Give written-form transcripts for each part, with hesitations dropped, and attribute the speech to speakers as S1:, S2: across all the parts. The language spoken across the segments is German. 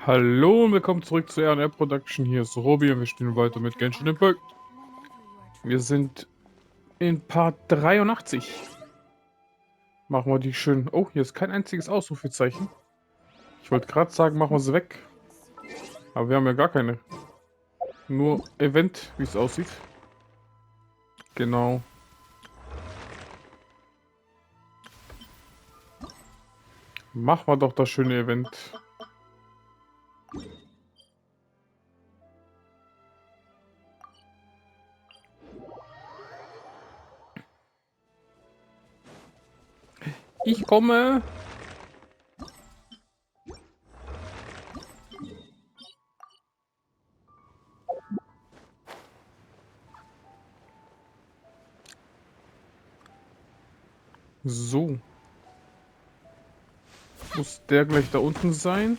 S1: Hallo und willkommen zurück zu R&R Production. Hier ist Robi und wir spielen weiter mit Genshin Impact. Wir sind in Part 83. Machen wir die schön. Oh, hier ist kein einziges Ausrufezeichen. Ich wollte gerade sagen, machen wir sie weg. Aber wir haben ja gar keine. Nur Event, wie es aussieht. Genau. Machen wir doch das schöne Event. Ich komme. So. Muss der gleich da unten sein?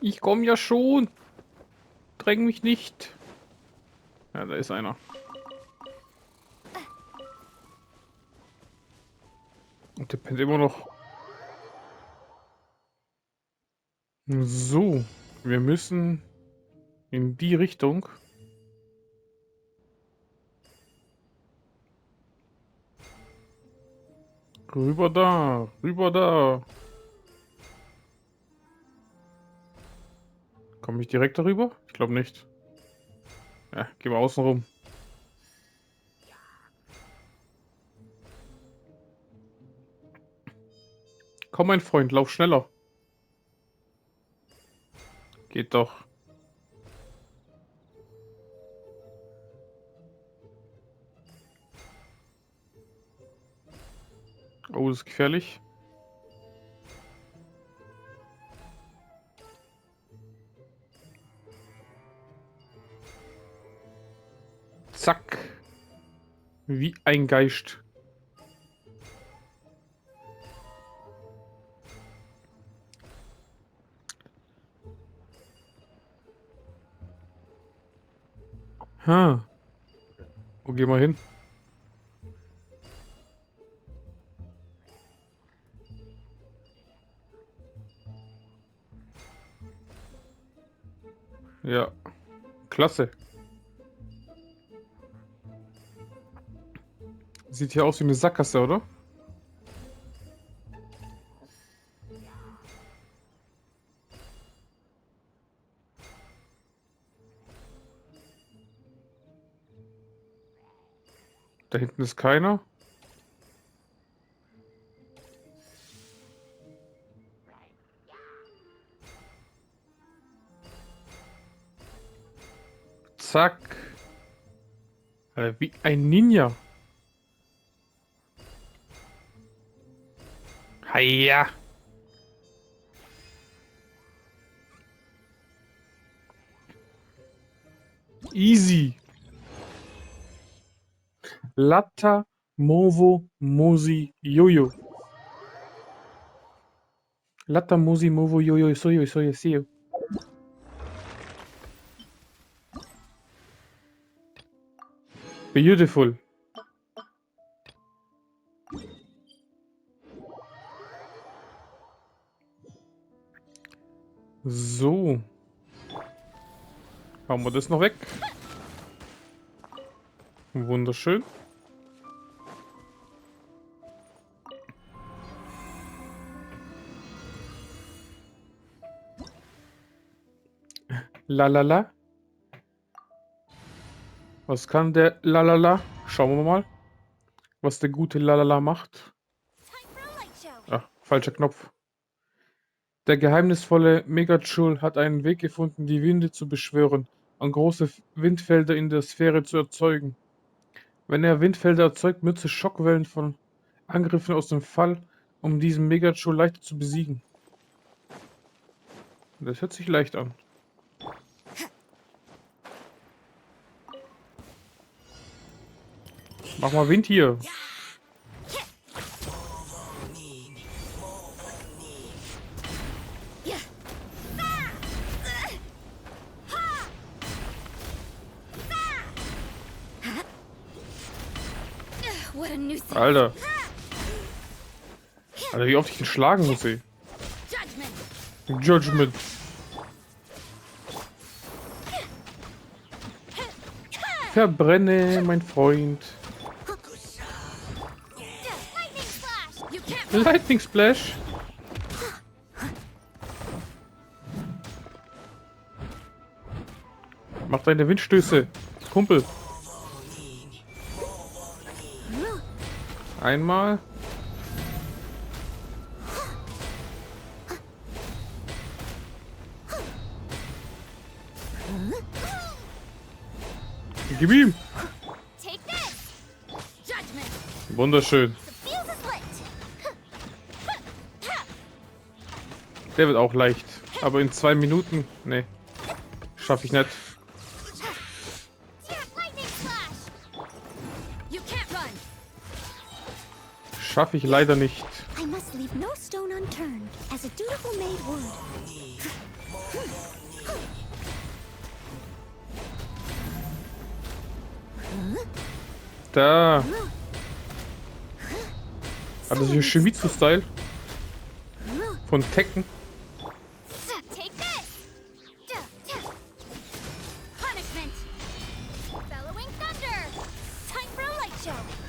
S1: Ich komme ja schon. Dräng mich nicht. Ja, da ist einer. Und der pennt immer noch. So. Wir müssen in die Richtung. Rüber da. Rüber da. Komme ich direkt darüber? Ich glaube nicht. Ja, gehen wir außen rum. Komm, mein Freund, lauf schneller. Geht doch. Oh, das ist gefährlich. Zack. Wie ein Geist. Ha. Wo gehen wir hin? Ja. Klasse. Sieht hier aus wie eine Sackgasse, oder? Da hinten ist keiner. Zack. Wie ein Ninja. Haja. Easy. Latta, Movo, Mosi, Jojo. Latta, Mosi, Movo, Jojo, Soyo, Soyo, Seo. Beautiful. So. Haben wir das noch weg? Wunderschön. Lalala. Was kann der Lalala? Schauen wir mal, was der gute Lalala macht. Ah, falscher Knopf. Der geheimnisvolle Megachul hat einen Weg gefunden, die Winde zu beschwören und große Windfelder in der Sphäre zu erzeugen. Wenn er Windfelder erzeugt, nütze Schockwellen von Angriffen aus dem Fall, um diesen Megachul leichter zu besiegen. Das hört sich leicht an. Mach mal Wind hier. Alter. Alter, wie oft ich ihn schlagen muss, ey. Judgment. Verbrenne, mein Freund. Lightning Splash. Mach deine Windstöße, Kumpel. Einmal. Gib ihm. Wunderschön. Der wird auch leicht. Aber in 2 Minuten? Nee. Schaffe ich nicht. Schaffe ich leider nicht. Da. Also hier Shimizu-Style. Von Tekken.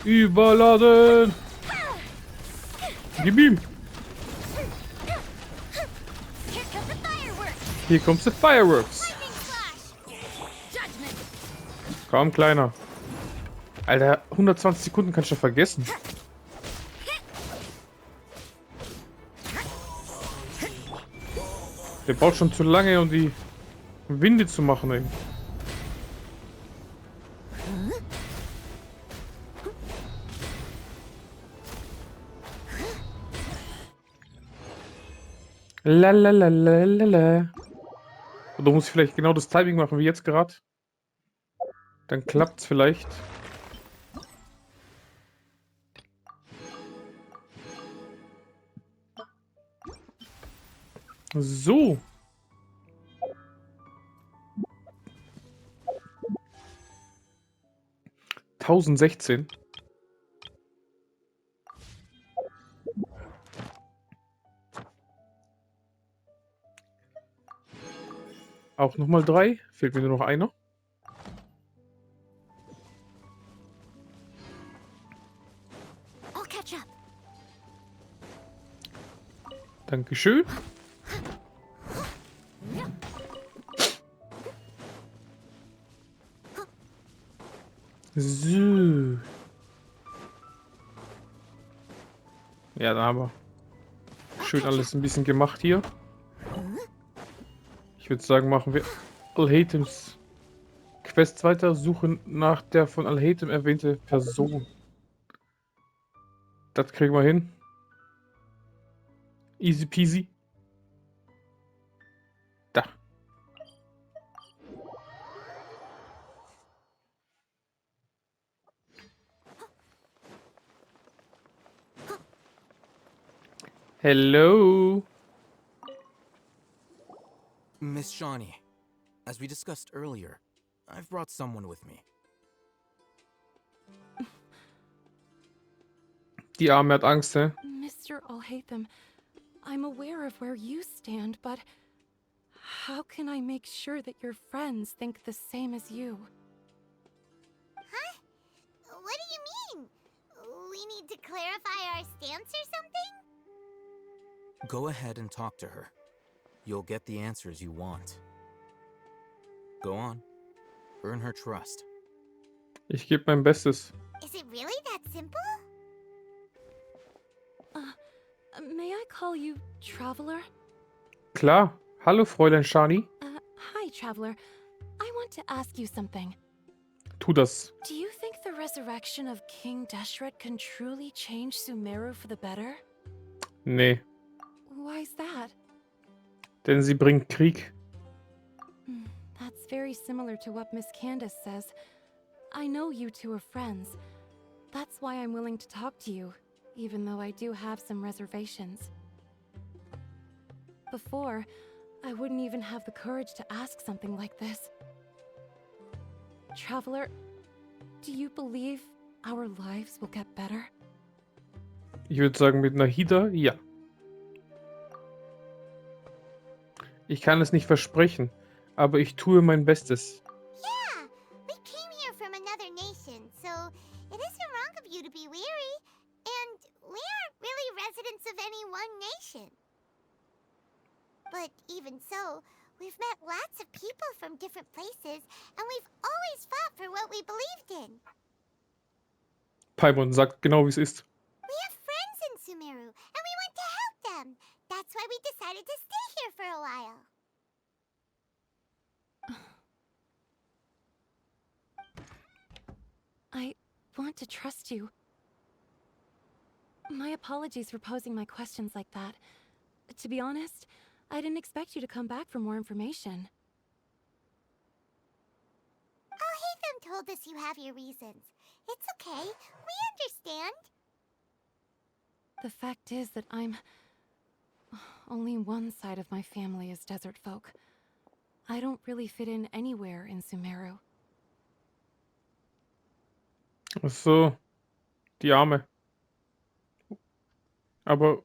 S1: Überladen! Gib ihm! Hier kommt the fireworks! Komm, Kleiner. Alter, 120 Sekunden kannst du vergessen. Der braucht schon zu lange, um die Winde zu machen, ey. Lalalala. Oder muss ich vielleicht genau das Timing machen wie jetzt gerade? Dann klappt's vielleicht. So. (1016). Auch nochmal 3. Fehlt mir nur noch einer. Dankeschön. So. Ja, da haben wir schön alles ein bisschen gemacht hier. Ich würde sagen, machen wir Alhaithams Quest weiter. Suchen nach der von Alhaitham erwähnte Person. Das kriegen wir hin. Easy peasy. Da. Hello.
S2: Miss Shawnee, as we discussed earlier, I've brought someone with me.
S1: Die Arme hat Angst, hä?
S3: Mr. Alhaitham, I'm aware of where you stand, but how can I make sure that your friends think the same as you?
S4: Huh? What do you mean? We need to clarify our stance or something?
S2: Go ahead and talk to her. You'll get the answers you want. Go on. Earn her trust.
S1: Ich gebe mein Bestes.
S4: Is it really that simple?
S3: May I call you Traveler?
S1: Klar. Hallo, Fräulein Shani.
S3: Hi, Traveler. I want to ask you something.
S1: Tu das.
S3: Do you think the resurrection of King Deshret can truly change Sumeru for the better?
S1: Nee.
S3: Why's that?
S1: Denn sie bringt Krieg.
S3: That's very similar to what Miss Candace says. I know you two are friends. That's why I'm willing to talk to you, even though I do have some reservations. Before, I wouldn't even have the courage to ask something like this. Traveler, do you believe our lives will get better?
S1: Ich würde sagen, mit Nahida, ja. Ich kann es nicht versprechen, aber ich tue mein Bestes.
S4: Yeah, we came here from another nation, so it isn't wrong of you to be weary. And we aren't really residents of any one nation. But even so, we've met lots of people from different places, and we've always fought for what we believed in.
S1: Paimon sagt genau, wie es ist.
S4: We have friends in Sumeru, and we want to help them. That's why we decided to stay here for a while.
S3: I want to trust you. My apologies for posing my questions like that. To be honest, I didn't expect you to come back for more information.
S4: Alhaitham told us you have your reasons. It's okay. We understand.
S3: The fact is that only one side of my family is desert folk. I don't really fit in anywhere in Sumeru.
S1: Ach so, die Arme. Aber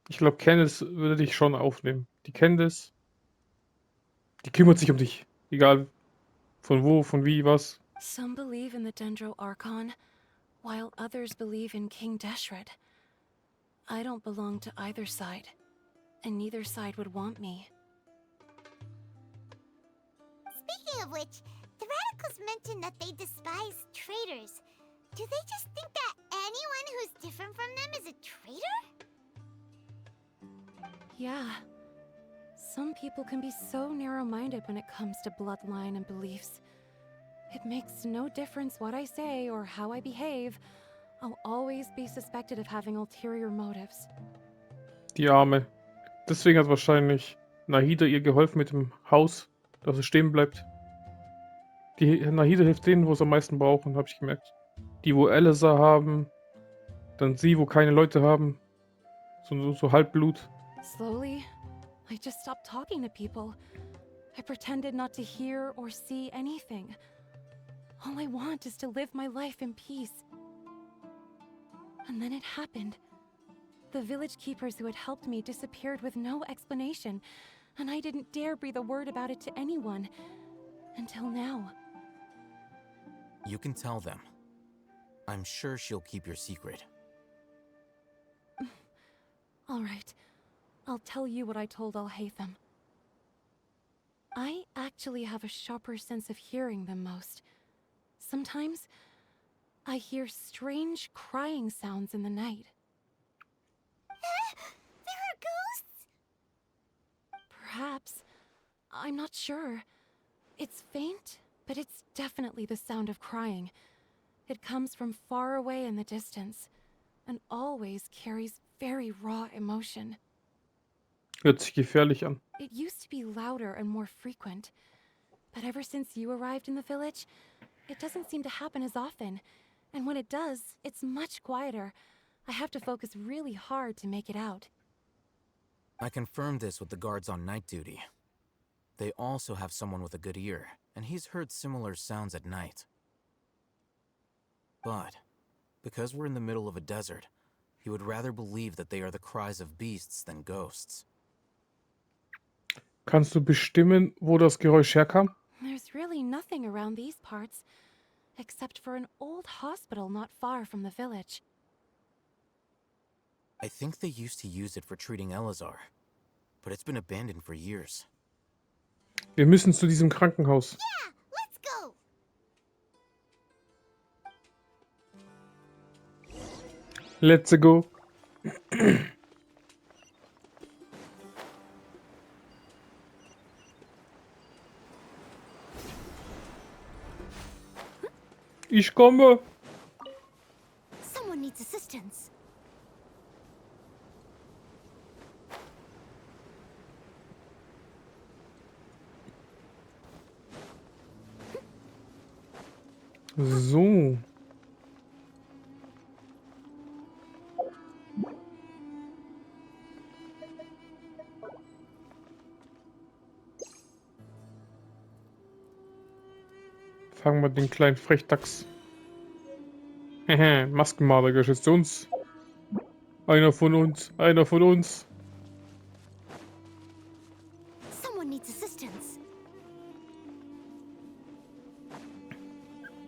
S1: ich glaube, Candice würde dich schon aufnehmen. Die Candice, die kümmert sich um dich. Egal von wo, von wie, was.
S3: Some believe in the Dendro Archon, while others believe in King Deshret. I don't belong to either side, and neither side would want me.
S4: Speaking of which, the radicals mentioned that they despise traitors. Do they just think that anyone who's different from them is a traitor?
S3: Yeah. Some people can be so narrow-minded when it comes to bloodline and beliefs. It makes no difference what I say or how I behave. I'll always be suspected of having ulterior motives.
S1: Die Arme. Deswegen hat wahrscheinlich Nahida ihr geholfen mit dem Haus, dass es stehen bleibt. Die Nahida hilft denen, wo es am meisten brauchen, habe ich gemerkt. Die, wo Elisa haben, dann sie, wo keine Leute haben. So Halbblut.
S3: Slowly, I just stopped talking to people. I pretended not to hear or see anything. All I want is to live my life in peace. And then it happened. The village keepers who had helped me disappeared with no explanation, and I didn't dare breathe a word about it to anyone. Until now.
S2: You can tell them. I'm sure she'll keep your secret.
S3: All right. I'll tell you what I told Alhaitham. I actually have a sharper sense of hearing than most. Sometimes, I hear strange crying sounds in the night.
S4: There are ghosts?
S3: Perhaps. I'm not sure. It's faint, but it's definitely the sound of crying. It comes from far away in the distance, and always carries very raw emotion.
S1: Hört sich gefährlich an.
S3: It used to be louder and more frequent, but ever since you arrived in the village, it doesn't seem to happen as often, and when it does, it's much quieter. I have to focus really hard to make it out.
S2: I confirmed this with the guards on night duty. They also have someone with a good ear, and he's heard similar sounds at night. But, because we're in the middle of a desert, he would rather believe that they are the cries of beasts than ghosts.
S1: Kannst du bestimmen, wo das Geräusch herkam?
S3: There's really nothing around these parts, except for an old hospital not far from the village.
S2: I think they used to use it for treating Elazar, but it's been abandoned for years.
S1: Wir müssen zu diesem Krankenhaus.
S4: Yeah, let's go!
S1: Let's go. Ich komme.
S4: Someone needs assistance.
S1: So. Fangen wir den kleinen Frechdachs Maskenmarder gehört zu uns. Einer von uns, einer von uns.
S4: Someone needs assistance.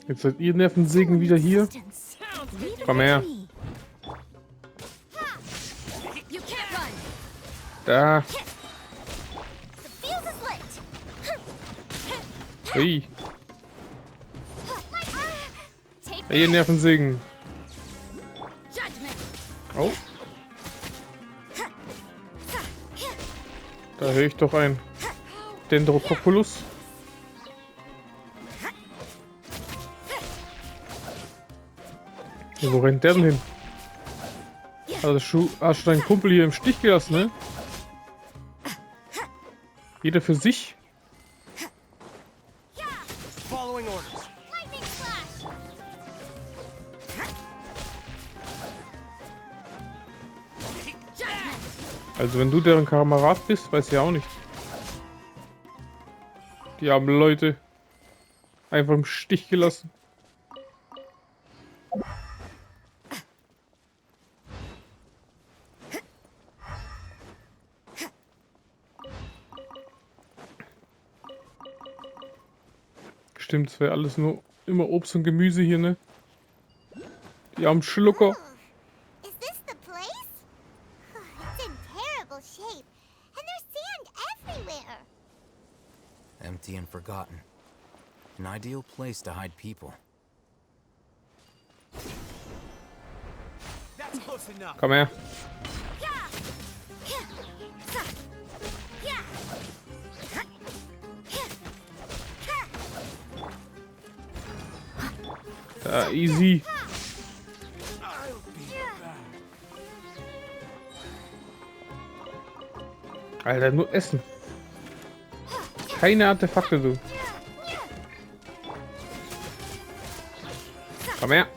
S1: Jetzt seid ihr Nervensägen wieder hier.
S4: Assistance. Leave it
S1: Komm her.
S4: to me. You can't run.
S1: Da.
S4: The fuse is lit.
S1: Ui.
S4: Take
S1: Hey, ihr Nervensägen.
S4: judgment.
S1: Oh. Da höre ich doch ein Dendrococulus. Ja, wo rennt der denn hin? Hast du deinen Kumpel hier im Stich gelassen, ne? Jeder für sich?
S5: Following orders.
S4: Lightning flash. Judgment.
S1: Also wenn du deren Kamerad bist, weiß ich auch nicht. Die haben Leute einfach im Stich gelassen. Stimmt, es wäre alles nur immer Obst und Gemüse hier, ne? Die armen Schlucker.
S4: Is this the place? It's in terrible shape, and there's sand everywhere.
S2: Empty and forgotten. An ideal place to hide people.
S5: That's close enough.
S1: Komm her. Da, easy. Alter, nur Essen. Keine Artefakte, du. Komm her.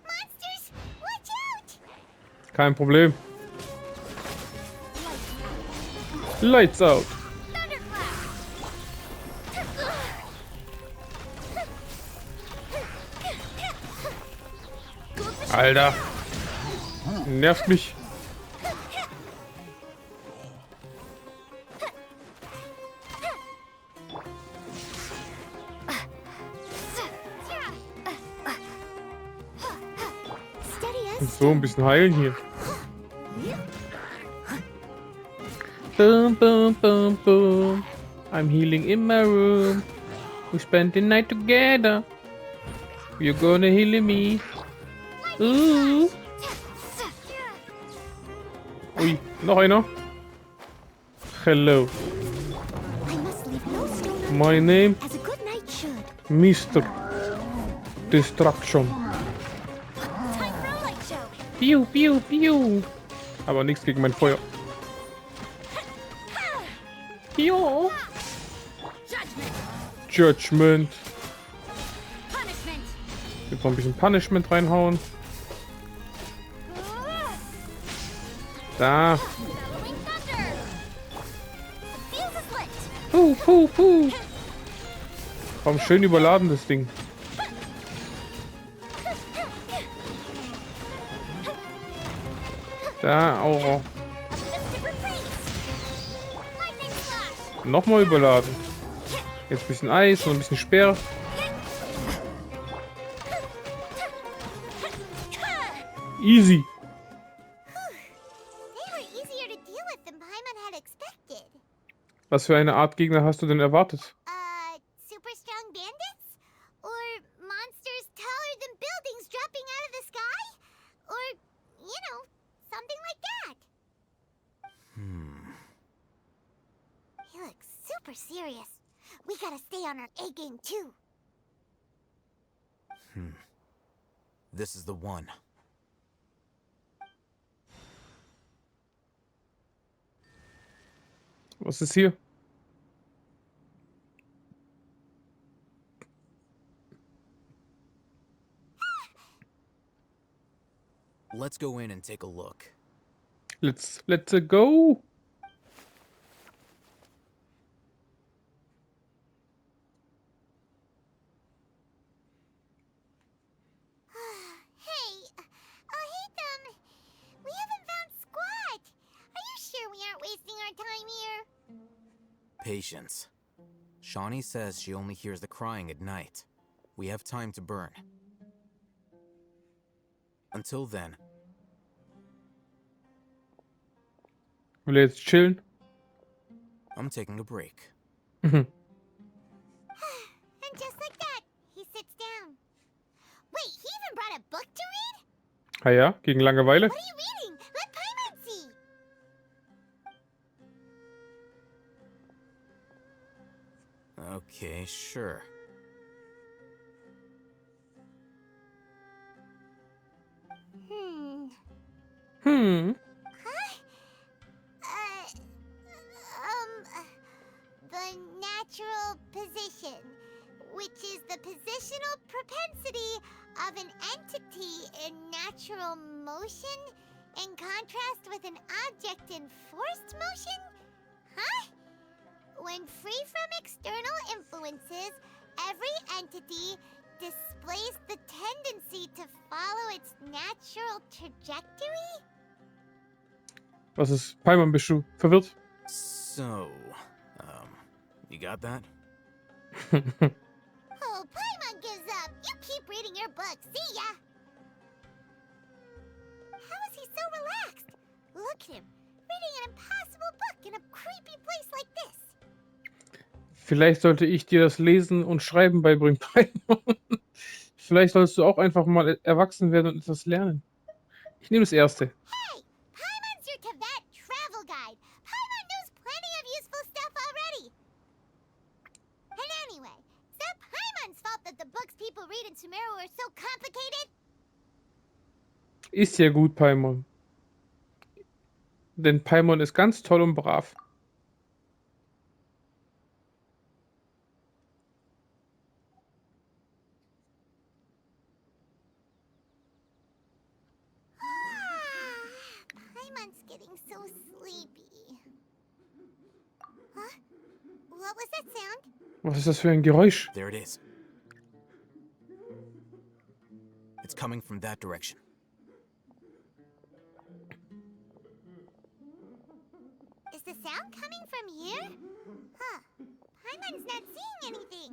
S4: Monsters, watch out!
S1: Kein Problem. Lights out. Alter. Nervt mich. Und so ein bisschen heilen hier. Boom, boom, boom, boom. I'm healing in my room. We spent the night together. You're gonna heal me. Ooh. Ui, noch einer. Hello.
S4: I must leave no stone
S1: My name
S4: as a good knight should.
S1: Mr. Destruction.
S4: Time for a light show.
S1: Piu, piu, piu. Aber nichts gegen mein Feuer. Jo.
S4: Judgment.
S1: Judgment.
S4: Punishment.
S1: Jetzt noch ein bisschen Punishment reinhauen. Da.
S4: Bellowing thunder. The fuse is lit.
S1: Puh, puh, puh. Komm, schön überladen, das Ding. Da, auch.
S4: Mystic reprise. Lightning flash.
S1: Nochmal überladen. Jetzt ein bisschen Eis und ein bisschen Speer. Easy.
S4: They were easier to deal with than Paimon had expected.
S1: Was für eine Art Gegner hast du denn erwartet?
S4: Super strong bandits? Or monsters taller than buildings dropping out of the sky? Or, you know, something like that. He looks super serious. We gotta stay on our A game too.
S2: This is the one.
S1: Was ist hier?
S2: Let's go in and take a look.
S1: Let's go.
S4: Hey, Alhaitham, we haven't found squat. Are you sure we aren't wasting our time here?
S2: Patience. Shawnee says she only hears the crying at night. We have time to burn. Until then,
S1: Will er jetzt chillen?
S2: I'm taking a break.
S4: And just like that, he sits down. Wait, he even brought a book to read?
S1: Ah ja, gegen Langeweile.
S4: What are you reading? Let Paimon see.
S2: Okay, sure.
S1: Hmm.
S4: The natural position, which is the positional propensity of an entity in natural motion in contrast with an object in forced motion? Huh? When free from external influences, every entity displays the tendency to follow its natural trajectory?
S1: Was ist? Paimon, bist du verwirrt?
S2: So, you got that?
S4: Oh, Paimon gives up. You keep reading your book. See ya. How is he so relaxed? Look at him, reading an impossible book in a creepy place like this.
S1: Vielleicht sollte ich dir das Lesen und Schreiben beibringen, Paimon. Vielleicht sollst du auch einfach mal erwachsen werden und etwas lernen. Ich nehme das erste.
S4: Hey, Paimon's your Tibet travel guide. Paimon knows plenty of useful stuff already. And anyway, is that Paimon's fault that the books people read in Sumeru are so complicated?
S1: Ist ja gut, Paimon. Denn Paimon ist ganz toll und brav.
S4: Paimon's getting so sleepy. Huh? What was that sound?
S1: Was ist das für ein Geräusch?
S2: There it is. It's coming from that direction.
S4: Is the sound coming from here? Huh. Paimon's not seeing anything.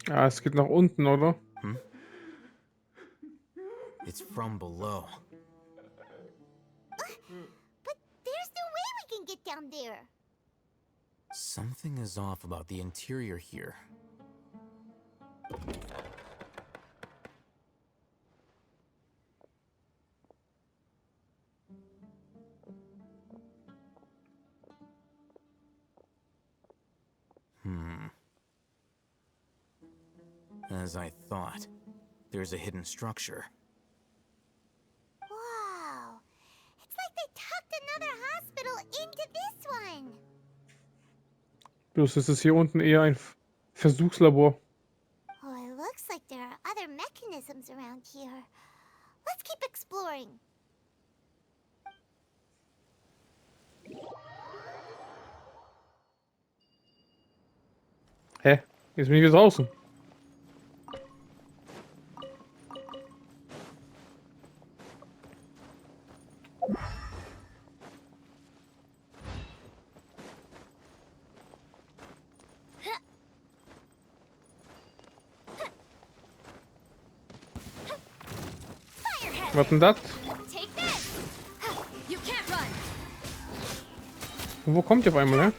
S1: Ja, es geht nach unten, oder?
S2: It's from below.
S4: But there's no way we can get down there.
S2: Something is off about the interior here. As I thought, there's a hidden structure.
S4: Wow. It's like they tucked another hospital into this one.
S1: Bloß ist es hier unten eher ein Versuchslabor.
S4: Oh, it looks like there are other mechanisms around here. Let's keep exploring.
S1: Hä? Jetzt bin ich wieder draußen. Was denn das?
S3: Take this! You can't run!
S1: Und wo kommt ihr auf einmal, ne?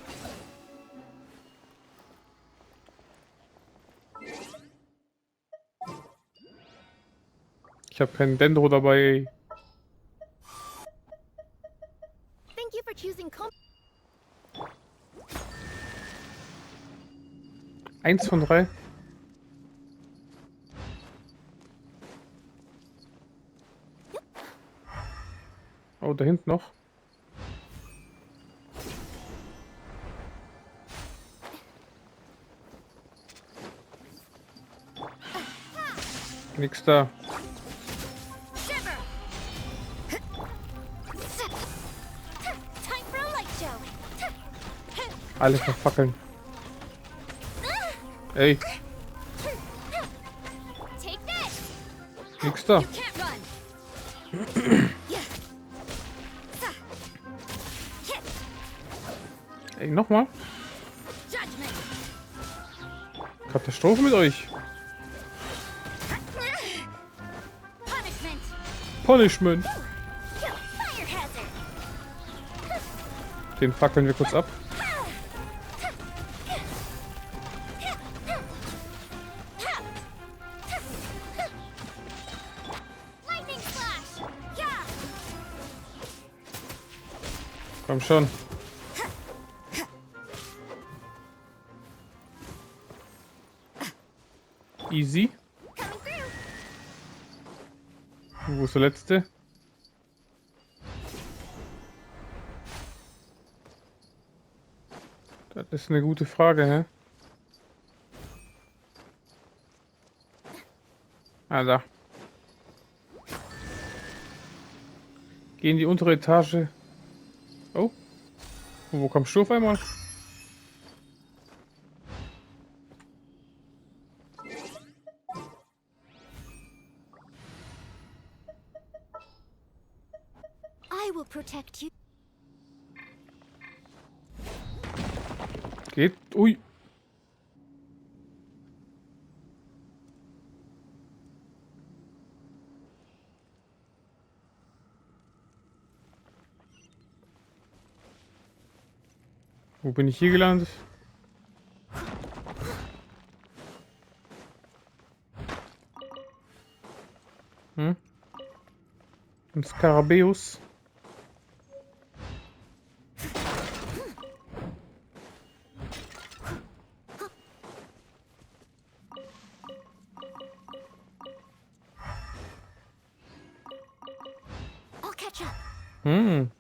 S1: Ich habe keinen Dendro dabei.
S3: Thank you for choosing
S1: 1 von 3. Oh, da hinten noch. Nix da. Alle verfackeln. Ey,
S4: Take this.
S1: nix da.
S4: You can't run.
S1: Ey, nochmal.
S4: Judgment.
S1: Katastrophe mit euch.
S4: Punishment.
S1: Punishment.
S4: Fire hazard.
S1: Den fackeln wir kurz ab.
S4: Lightning slash. Yeah.
S1: Komm schon. Easy.
S4: Coming through.
S1: Wo ist der letzte? Das ist eine gute Frage, hä? Ah, da. Geh in die untere Etage. Oh. Wo kommst du auf einmal?
S4: I will protect you.
S1: Geht. Ui. Wo bin ich hier gelandet? Hm? Ein Skarabäus.
S4: I'll catch up.
S1: Hm.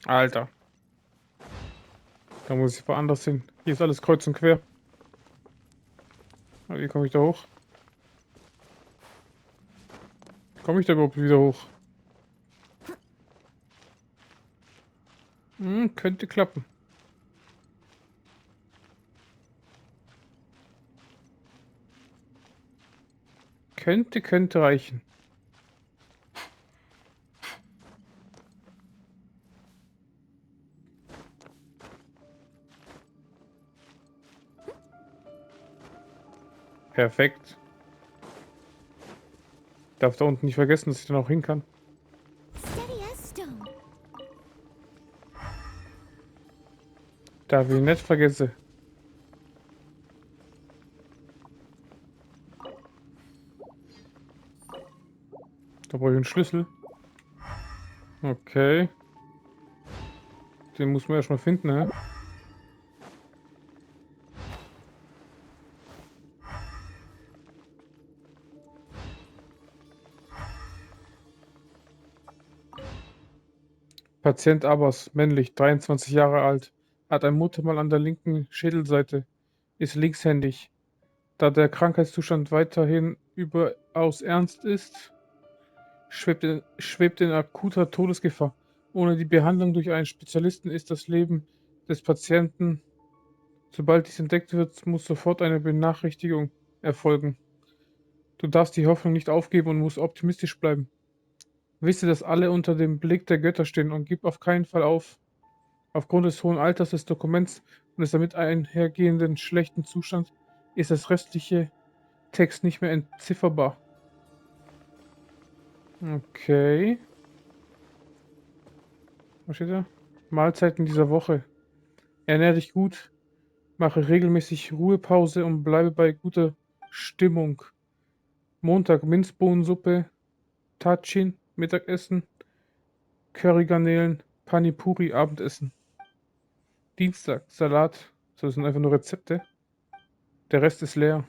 S1: Alter. Da muss ich woanders hin. Hier ist alles kreuz und quer. Aber wie komme ich da hoch? Komme ich da überhaupt wieder hoch? Hm, könnte klappen. Könnte reichen. Perfekt. Darf da unten nicht vergessen, dass ich da noch hin kann.
S4: Steady as stone.
S1: Darf ich nicht vergessen. Da brauche ich einen Schlüssel. Okay. Den muss man erstmal finden, ne? Patient Abbas, männlich, 23 Jahre alt, hat ein Muttermal an der linken Schädelseite, ist linkshändig. Da der Krankheitszustand weiterhin überaus ernst ist, schwebt in akuter Todesgefahr. Ohne die Behandlung durch einen Spezialisten ist das Leben des Patienten, sobald dies entdeckt wird, muss sofort eine Benachrichtigung erfolgen. Du darfst die Hoffnung nicht aufgeben und musst optimistisch bleiben. Wisse, dass alle unter dem Blick der Götter stehen und gib auf keinen Fall auf. Aufgrund des hohen Alters des Dokuments und des damit einhergehenden schlechten Zustands ist das restliche Text nicht mehr entzifferbar. Okay. Was steht da? Mahlzeiten dieser Woche. Ernähr dich gut, mache regelmäßig Ruhepause und bleibe bei guter Stimmung. Montag Minzbohnensuppe, Tachin, Mittagessen, Currygarnelen, Panipuri, Abendessen. Dienstag, Salat. So, das sind einfach nur Rezepte. Der Rest ist leer.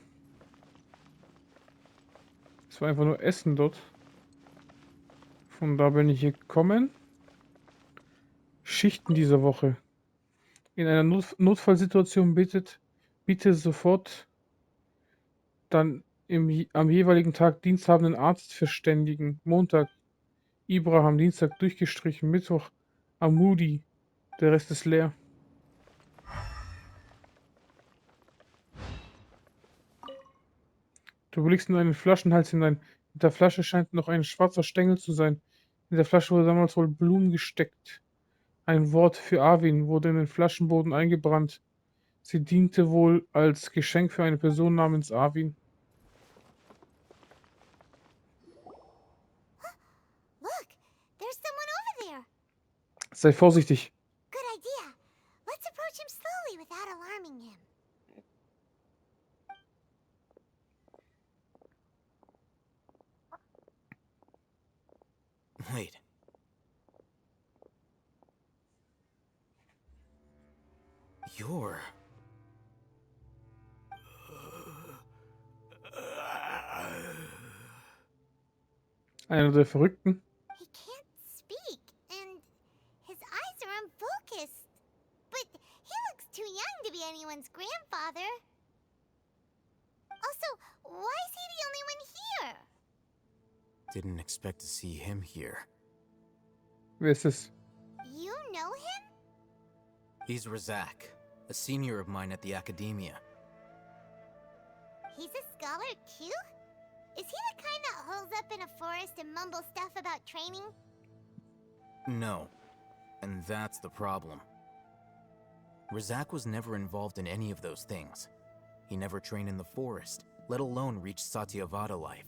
S1: Es war einfach nur Essen dort. Von da bin ich hier gekommen. Schichten dieser Woche. In einer Notfallsituation bitte sofort dann am jeweiligen Tag diensthabenden Arzt verständigen. Montag. Ibrahim Dienstag durchgestrichen, Mittwoch Amudi, der Rest ist leer. Du blickst in einen Flaschenhals hinein. In der Flasche scheint noch ein schwarzer Stängel zu sein. In der Flasche wurde damals wohl Blumen gesteckt. Ein Wort für Arwin wurde in den Flaschenboden eingebrannt. Sie diente wohl als Geschenk für eine Person namens Arwin.
S4: Look, there's someone over there.
S1: Sei vorsichtig.
S4: Good idea. Let's approach him slowly without alarming him.
S2: Wait. You're...
S1: Einer der Verrückten.
S4: He can't speak, and his eyes are unfocused. But he looks too young to be anyone's grandfather. Also, why is he the only one here?
S2: Didn't expect to see him here.
S1: Wer ist es?
S4: You know him?
S2: He's Razak, a senior of mine at the academia.
S4: He's a scholar too? Is he the kind that holes up in a forest and mumbles stuff about training?
S2: No. And that's the problem. Razak was never involved in any of those things. He never trained in the forest, let alone reach Satyavada life.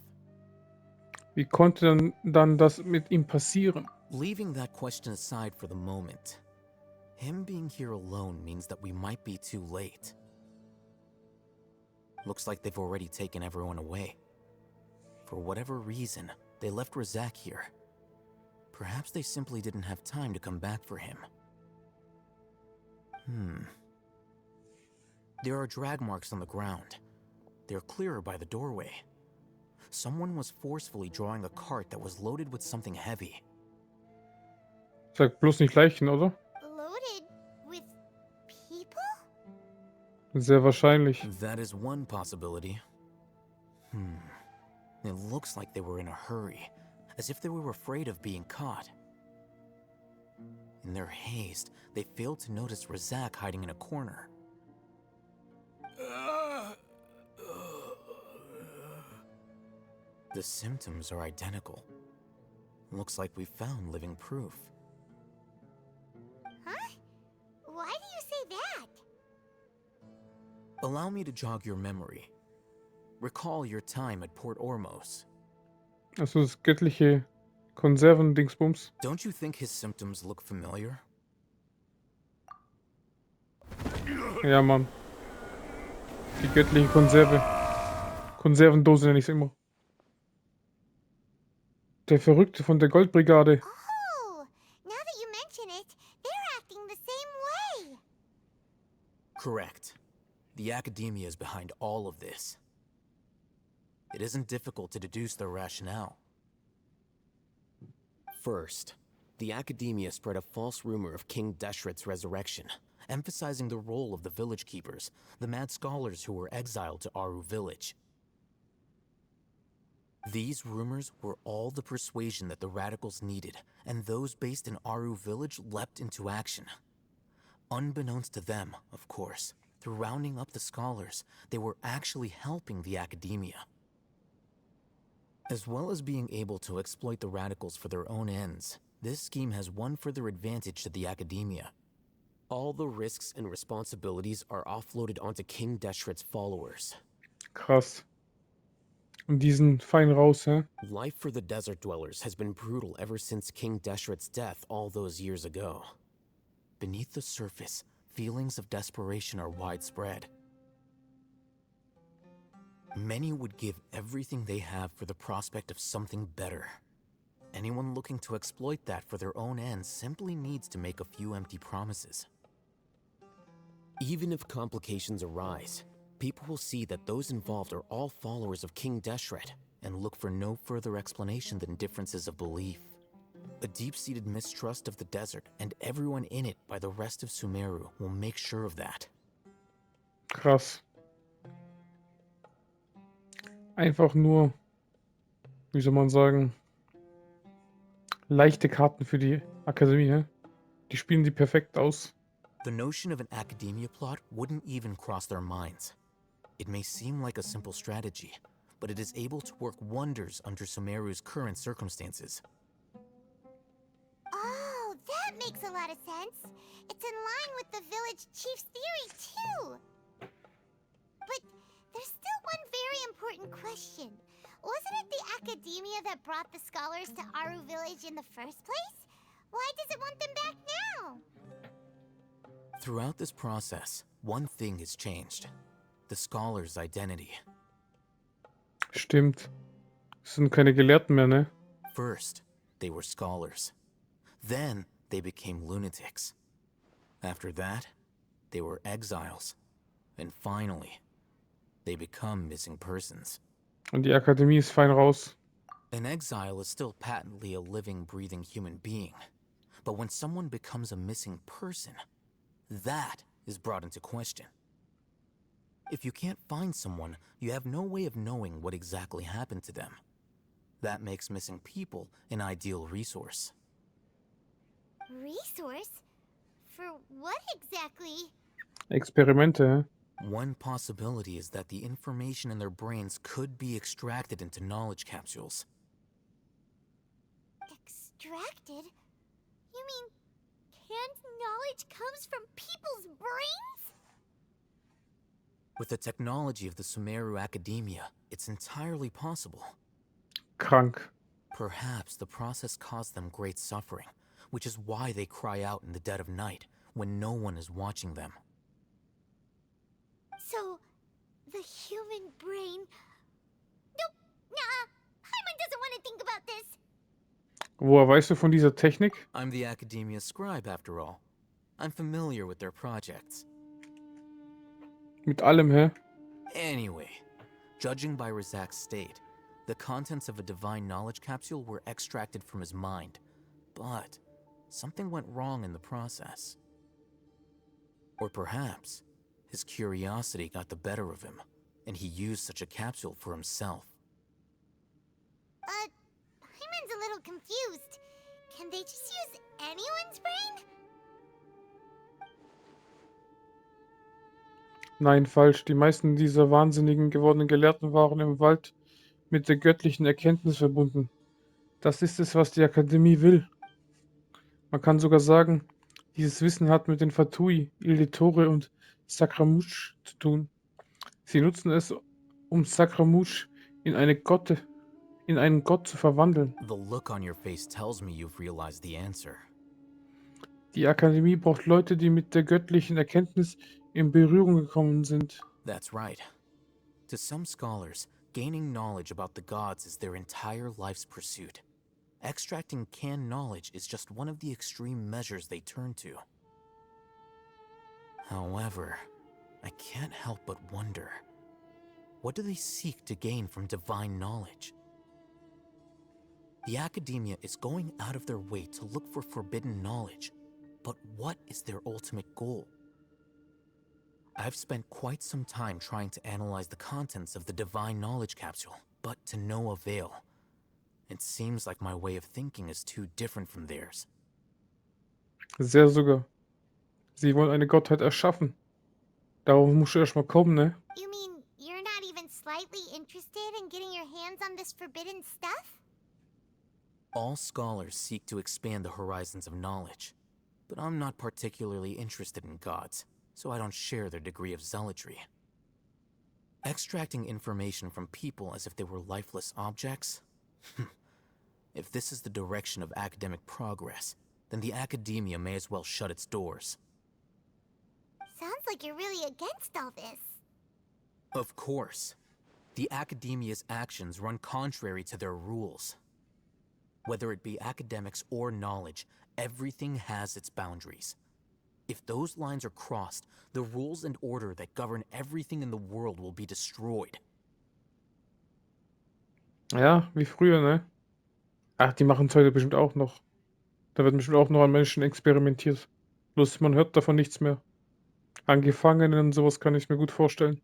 S1: Wie konnte dann das mit ihm passieren?
S2: Leaving that question aside for the moment, him being here alone means that we might be too late. Looks like they've already taken everyone away. For whatever reason, they left Razak here. Perhaps they simply didn't have time to come back for him. There are drag marks on the ground. They're clearer by the doorway. Someone was forcefully drawing a cart that was loaded with something heavy.
S1: Sag bloß nicht Leichen, oder?
S4: Loaded with people?
S1: Sehr wahrscheinlich.
S2: That is one possibility. It looks like they were in a hurry, as if they were afraid of being caught. In their haste, they failed to notice Razak hiding in a corner. The symptoms are identical. Looks like we found living proof.
S4: Huh? Why do you say that?
S2: Allow me to jog your memory. Recall your time at Port Ormos.
S1: Also das göttliche Konservendingsbums.
S2: Don't you think his symptoms look familiar?
S1: Ja, Mann. Die göttliche Konserve. Konservendose nenne ich es immer. Der Verrückte von der Goldbrigade.
S4: Oh, now that you mention it, they're acting the same way.
S2: Correct. The academia is behind all of this. It isn't difficult to deduce their rationale. First, the academia spread a false rumor of King Deshret's resurrection, emphasizing the role of the village keepers, the mad scholars who were exiled to Aaru village. These rumors were all the persuasion that the radicals needed, and those based in Aaru village leapt into action. Unbeknownst to them, of course, through rounding up the scholars, they were actually helping the academia. As well as being able to exploit the radicals for their own ends, this scheme has one further advantage to the academia. All the risks and responsibilities are offloaded onto King Deshret's followers.
S1: Krass. Und diesen fein raus, hä?
S2: Life for the desert dwellers has been brutal ever since King Deshret's death all those years ago. Beneath the surface, feelings of desperation are widespread. Many would give everything they have for the prospect of something better. Anyone looking to exploit that for their own ends simply needs to make a few empty promises. Even if complications arise, people will see that those involved are all followers of King Deshret and look for no further explanation than differences of belief. A deep-seated mistrust of the desert and everyone in it by the rest of Sumeru will make sure of that.
S1: Krass. Einfach nur, wie soll man sagen, Leichte Karten für die Akademie, hä? Die spielen die perfekt aus.
S2: The notion of an academia plot wouldn't even cross their minds. It may seem like a simple strategy, but it is able to work wonders under Sumeru's current circumstances.
S4: Oh, that makes a lot of sense. It's in line with the village chief's theory, too. But there's still one very important question. Wasn't it the academia that brought the scholars to Aaru village in the first place? Why does it want them back now?
S2: Throughout this process, one thing has changed. The scholar's identity.
S1: Stimmt. Das sind keine Gelehrten mehr, ne?
S2: First, they were scholars. Then, they became lunatics. After that, they were exiles. And finally, they become missing persons.
S1: Und die Akademie ist fein raus.
S2: An exile is still patently a living, breathing human being. But when someone becomes a missing person, that is brought into question. If you can't find someone, you have no way of knowing what exactly happened to them. That makes missing people an ideal resource.
S4: Resource? For what exactly?
S1: Experimente, hä?
S2: One possibility is that the information in their brains could be extracted into knowledge capsules.
S4: Extracted? You mean canned knowledge comes from people's brains?
S2: With the technology of the Sumeru Academia, it's entirely possible.
S1: Krank.
S2: Perhaps the process caused them great suffering, which is why they cry out in the dead of night when no one is watching them.
S4: So, the human brain... Nope, nah, Paimon doesn't want to think about this.
S1: Woher weißt du von dieser Technik?
S2: I'm the Academia scribe, after all. I'm familiar with their projects.
S1: Mit allem, hä?
S2: Anyway, judging by Razak's state, the contents of a divine knowledge capsule were extracted from his mind. But something went wrong in the process. Or perhaps his curiosity got the better of him, and he used such a capsule for himself.
S4: Paimon's a little confused. Can they just use anyone's brain?
S1: Nein, falsch. Die meisten dieser wahnsinnigen gewordenen Gelehrten waren im Wald mit der göttlichen Erkenntnis verbunden. Das ist es, was die Akademie will. Man kann sogar sagen, dieses Wissen hat mit den Fatui, Illetore und Sakramusch zu tun. Sie nutzen es, um Sakramusch in einen Gott zu verwandeln.
S2: The look on your face tells me you've realized the answer.
S1: Die Akademie braucht Leute, die mit der göttlichen Erkenntnis in Berührung gekommen sind.
S2: That's right. To some scholars, gaining knowledge about the gods is their entire life's pursuit. Extracting canned knowledge is just one of the extreme measures they turn to. However, I can't help but wonder, what do they seek to gain from divine knowledge? The Academia is going out of their way to look for forbidden knowledge, but what is their ultimate goal? I've spent quite some time trying to analyze the contents of the divine knowledge capsule, but to no avail. It seems like my way of thinking is too different from theirs.
S1: Sehr sogar. Sie wollen eine Gottheit erschaffen. Darauf musst du erstmal kommen, ne?
S4: You mean you're not even slightly interested in getting your hands on this forbidden stuff?
S2: All scholars seek to expand the horizons of knowledge, but I'm not particularly interested in gods, so I don't share their degree of zealotry. Extracting information from people as if they were lifeless objects? If this is the direction of academic progress, then the Academia may as well shut its doors.
S4: Sounds like you're really against all this.
S2: Of course. The Academia's actions run contrary to their rules. Whether it be academics or knowledge, everything has its boundaries. If those lines are crossed, the rules and order that govern everything in the world will be destroyed.
S1: Ja, wie früher, ne? Ach, die machen es heute bestimmt auch noch. Da wird bestimmt auch noch an Menschen experimentiert. Bloß man hört davon nichts mehr. An Gefangenen und sowas kann ich mir gut vorstellen.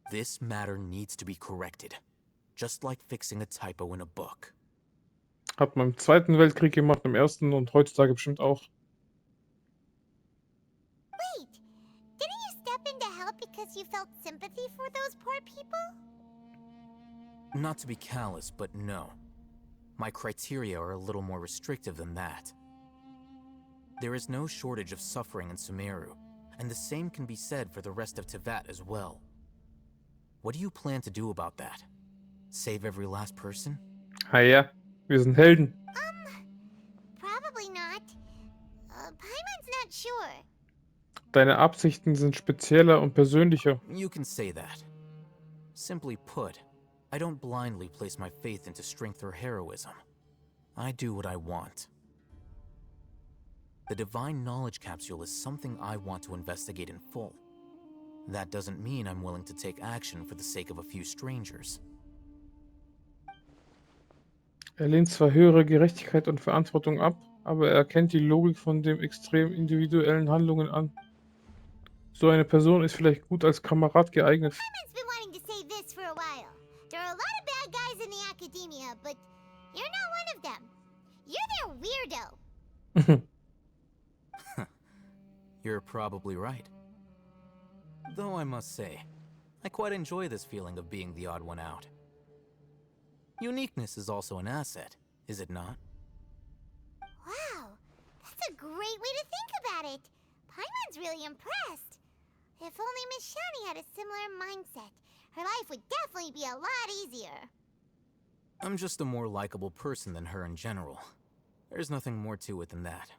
S2: This matter needs to be corrected, just like fixing a typo in a book.
S1: Hat man im Zweiten Weltkrieg gemacht, im Ersten und heutzutage bestimmt auch.
S4: Wait, didn't you step in to help because you felt sympathy for those poor people?
S2: Not to be callous, but no. My criteria are a little more restrictive than that. There is no shortage of suffering in Sumeru, and the same can be said for the rest of Teyvat as well. What do you plan to do about that? Save every last person?
S1: Ja, wir sind Helden.
S4: Probably not. Paimon's not sure.
S1: Deine Absichten sind spezieller und persönlicher.
S2: You can say that. Simply put, I don't blindly place my faith into strength or heroism. I do what I want. The Divine Knowledge Capsule is something I want to investigate in full. That doesn't mean I'm willing to take action for the sake of a few strangers.
S1: Er lehnt zwar höhere Gerechtigkeit und Verantwortung ab, aber er erkennt die Logik von dem extrem individuellen Handlungen an. So eine Person ist vielleicht gut als Kamerad geeignet.
S4: Paimon's been wanting to say this for a while. There are a lot of bad guys in the academia, but you're not one of them. You're their weirdo.
S2: You're probably right. Though I must say, I quite enjoy this feeling of being the odd one out. Uniqueness is also an asset, is it not?
S4: Wow, that's a great way to think about it. Paimon's really impressed. If only Miss Shani had a similar mindset, her life would definitely be a lot easier.
S2: I'm just a more likable person than her in general. There's nothing more to it than that.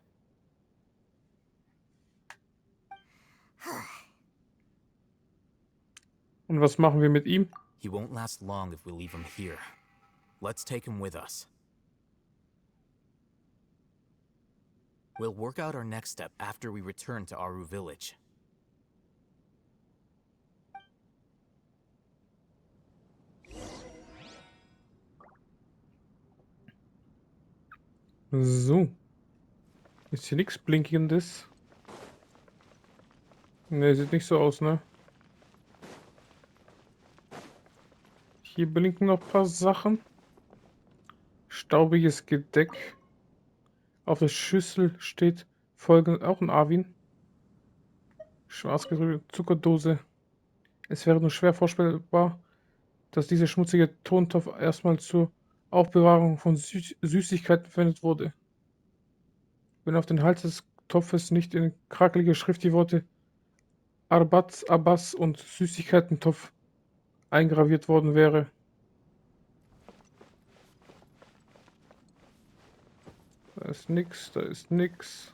S1: Und was machen wir mit ihm?
S2: He won't last long if we leave him here. Let's take him with us. We'll work out our next step after we return to Aaru Village.
S1: So. Ist hier nichts Blinkendes? Ne, sieht nicht so aus, ne? Hier blinken noch ein paar Sachen. Staubiges Gedeck. Auf der Schüssel steht folgendes, auch ein Arwin. Schwarz gedrückte Zuckerdose. Es wäre nur schwer vorstellbar, dass dieser schmutzige Tontopf erstmal zur Aufbewahrung von Süßigkeiten verwendet wurde. Wenn auf den Hals des Topfes nicht in krakelige Schrift die Worte Arbatz, Abbas und Süßigkeitentopf eingraviert worden wäre. Da ist nix, da ist nix.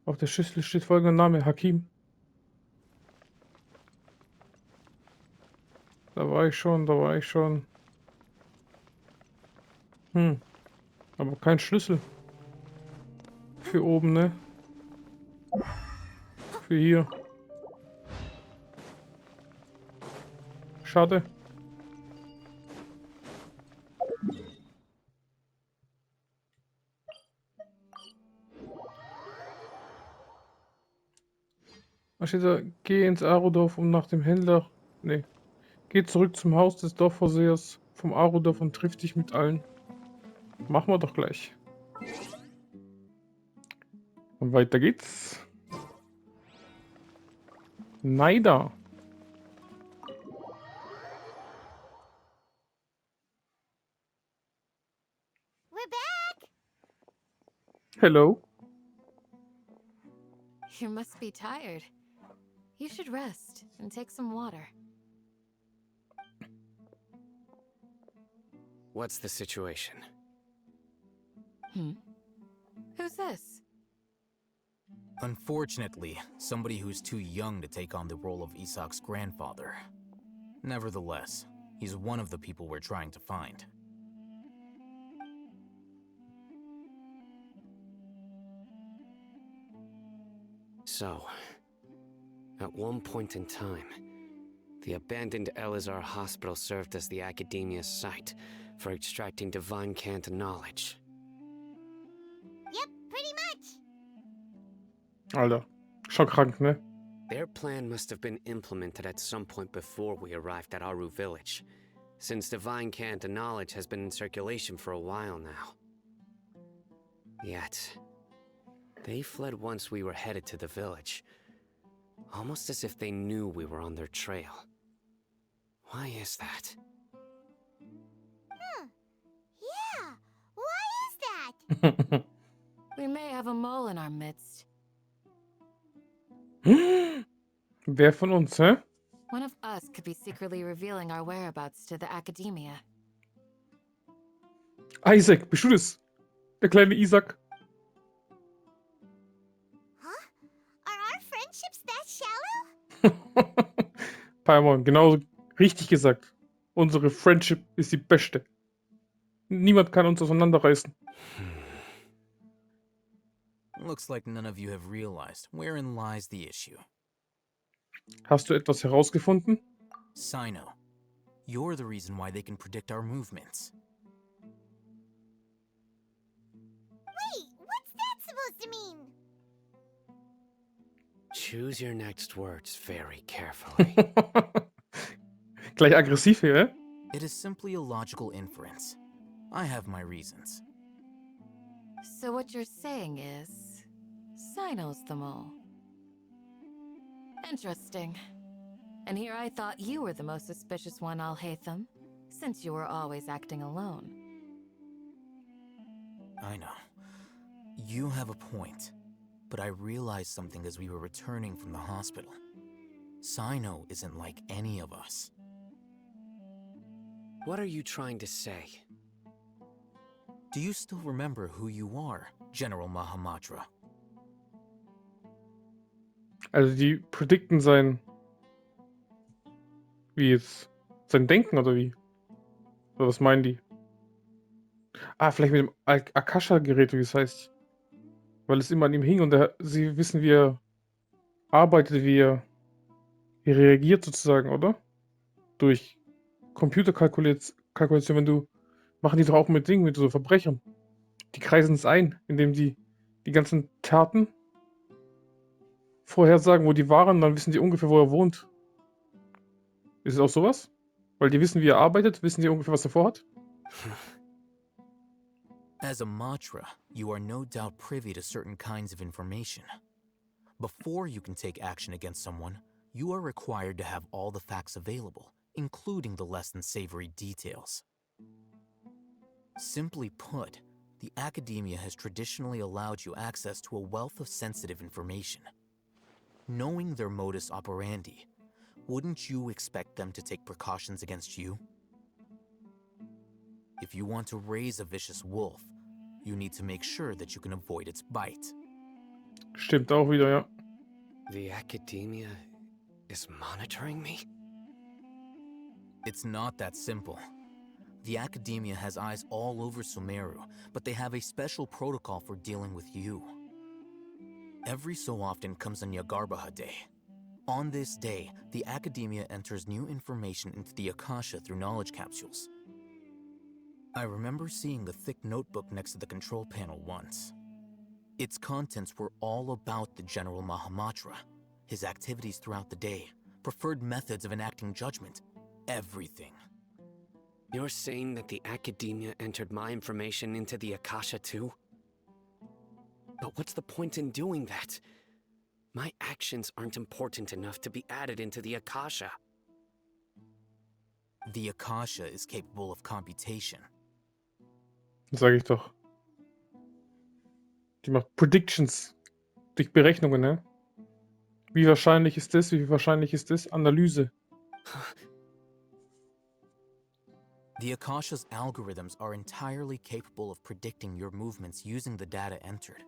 S1: Auf der Schüssel steht folgender Name, Hakim. Da war ich schon, da war ich schon. Aber kein Schlüssel. Für oben, ne? Für hier. Schade. Was steht da? Geh ins Aaru-Dorf, um nach dem Händler... Ne. Geh zurück zum Haus des Dorfversehers vom Aaru-Dorf und triff dich mit allen. Machen wir doch gleich. Und weiter geht's. Neider.
S4: We're back!
S1: Hello.
S3: You must be tired. You should rest and take some water.
S5: What's the situation?
S3: Who's this?
S2: Unfortunately, somebody who's too young to take on the role of Isak's grandfather. Nevertheless, he's one of the people we're trying to find.
S5: So, at one point in time, the abandoned Elazar Hospital served as the Academia's site for extracting divine cant knowledge.
S4: Yep, pretty much.
S1: Alter. Schon krank, ne?
S5: Their plan must have been implemented at some point before we arrived at Aaru Village, since divine cant and knowledge has been in circulation for a while now. Yet, they fled once we were headed to the village, almost as if they knew we were on their trail. Why is that?
S4: Yeah, why is that?
S3: We may have a mole in our midst.
S1: Wer von uns, hä?
S3: One of us could be secretly revealing our whereabouts to the academia.
S1: Isaac, bist du das? Der kleine Isaac.
S4: Huh? Are our friendships that shallow?
S1: Paimon, genauso richtig gesagt. Unsere Friendship ist die beste. Niemand kann uns auseinanderreißen.
S2: Looks like none of you have realized wherein lies the issue.
S1: Hast du etwas herausgefunden?
S2: Sino, you're the reason why they can predict our movements.
S4: Wait, what's that supposed to mean?
S5: Choose your next words very carefully.
S1: Gleich aggressiv hier, hä?
S2: It is simply a logical inference. I have my reasons.
S3: So what you're saying is, Sino's the mole. Interesting. And here I thought you were the most suspicious one, Alhaitham, since you were always acting alone.
S2: I know. You have a point. But I realized something as we were returning from the hospital. Sino isn't like any of us.
S5: What are you trying to say?
S2: Do you still remember who you are, General Mahamatra?
S1: Also die predikten sein... Wie jetzt? Sein Denken oder wie? Oder was meinen die? Ah, vielleicht mit dem Akasha-Gerät, wie es heißt. Weil es immer an ihm hing und sie wissen, wie er arbeitet, wie er reagiert sozusagen, oder? Durch Computerkalkulation, wenn du... Machen die doch auch mit Dingen, mit so Verbrechern. Die kreisen es ein, indem die ganzen Taten vorhersagen, wo die waren, dann wissen die ungefähr, wo er wohnt. Ist es auch sowas? Weil die wissen, wie er arbeitet, wissen die ungefähr, was er vorhat?
S2: As a Matra, you are no doubt privy to certain kinds of information. Before you can take action against someone, you are required to have all the facts available, including the less than savory details. Simply put, the academia has traditionally allowed you access to a wealth of sensitive information. Knowing their modus operandi, wouldn't you expect them to take precautions against you? If you want to raise a vicious wolf, you need to make sure that you can avoid its bite.
S1: Stimmt auch wieder, ja.
S5: The academia is monitoring me?
S2: It's not that simple. The academia has eyes all over Sumeru, but they have a special protocol for dealing with you. Every so often comes a Nyagarbaha Day. On this day, the academia enters new information into the Akasha through knowledge capsules. I remember seeing a thick notebook next to the control panel once. Its contents were all about the General Mahamatra, his activities throughout the day, preferred methods of enacting judgment, everything.
S5: You're saying that the academia entered my information into the Akasha too? But what's the point in doing that? My actions aren't important enough to be added into the Akasha.
S2: The Akasha is capable of computation.
S1: Sag ich doch. Die macht Predictions. Durch Berechnungen, ne? Wie wahrscheinlich ist das? Wie wahrscheinlich ist das? Analyse.
S2: The Akasha's algorithms are entirely capable of predicting your movements using the data entered.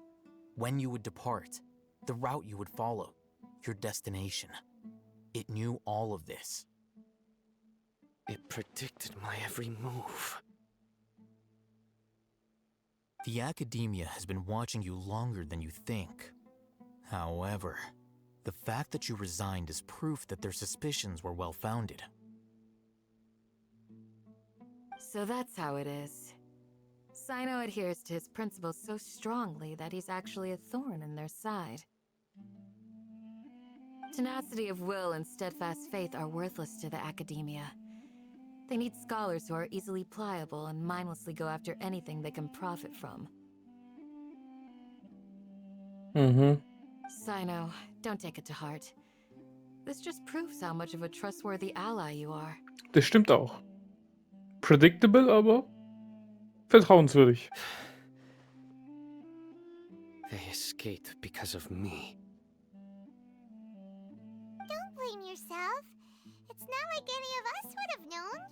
S2: When you would depart, the route you would follow, your destination. It knew all of this.
S5: It predicted my every move.
S2: The academia has been watching you longer than you think. However, the fact that you resigned is proof that their suspicions were well-founded.
S3: So that's how it is. Sino adheres to his principles so strongly that he's actually a thorn in their side. Tenacity of will and steadfast faith are worthless to the academia.
S6: They need scholars who are easily pliable and mindlessly go after anything they can profit from.
S1: Mhm.
S6: Sino, don't take it to heart. This just proves how much of a trustworthy ally you are.
S1: Das stimmt auch. Predictable, aber vertrauenswürdig.
S5: They escaped because of me.
S4: Don't blame yourself. It's not like any of us would have known.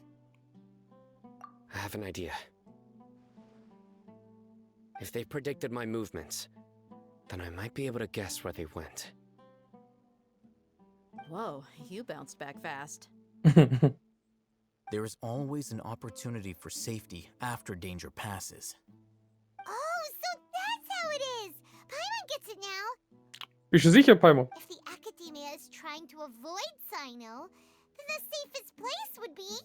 S5: I have an idea. If they predicted my movements, then I might be able to guess where they went.
S7: Whoa, you bounced back fast.
S2: There is always an opportunity for safety after danger passes.
S4: Oh, so that's how it is! Paimon gets it now!
S1: Bist du sicher, Paimon?
S4: If the Academia is trying to avoid Sino, then the safest place would be...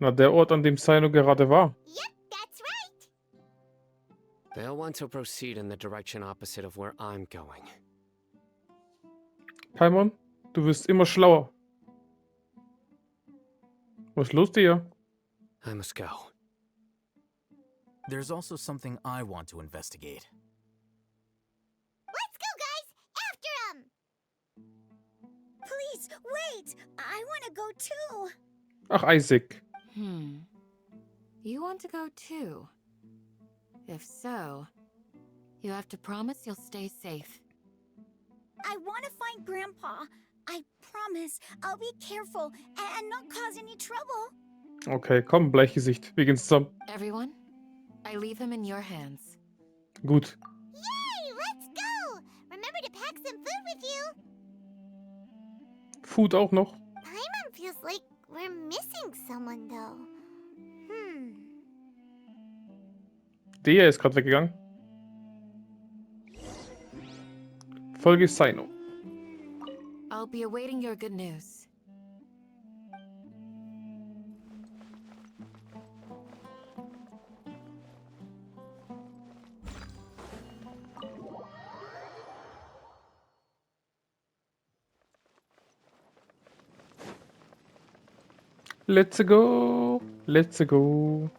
S1: Na, der Ort, an dem Sino gerade war.
S4: Yep, that's right!
S5: They'll want to proceed in the direction opposite of where I'm going.
S1: Paimon, du wirst immer schlauer. Was ist los, dir?
S5: I must go.
S2: There's also something I want to investigate.
S4: Let's go, guys! After him!
S8: Please, wait! I want to go too!
S1: Ach, Isaac.
S6: You want to go too? If so, you have to promise you'll stay safe.
S8: I want to find Grandpa. I promise I'll be careful and not cause any trouble.
S1: Okay, komm, Bleichgesicht. Wir gehen zusammen.
S6: Everyone, I leave him in your hands.
S1: Gut.
S4: Yay! Let's go! Remember to pack some food with you!
S1: Food auch noch.
S4: Paimon feels like we're missing someone, though.
S1: Der ist gerade weggegangen. Folge Sino.
S6: I'll be awaiting your good news.
S1: Let's go. Let's go.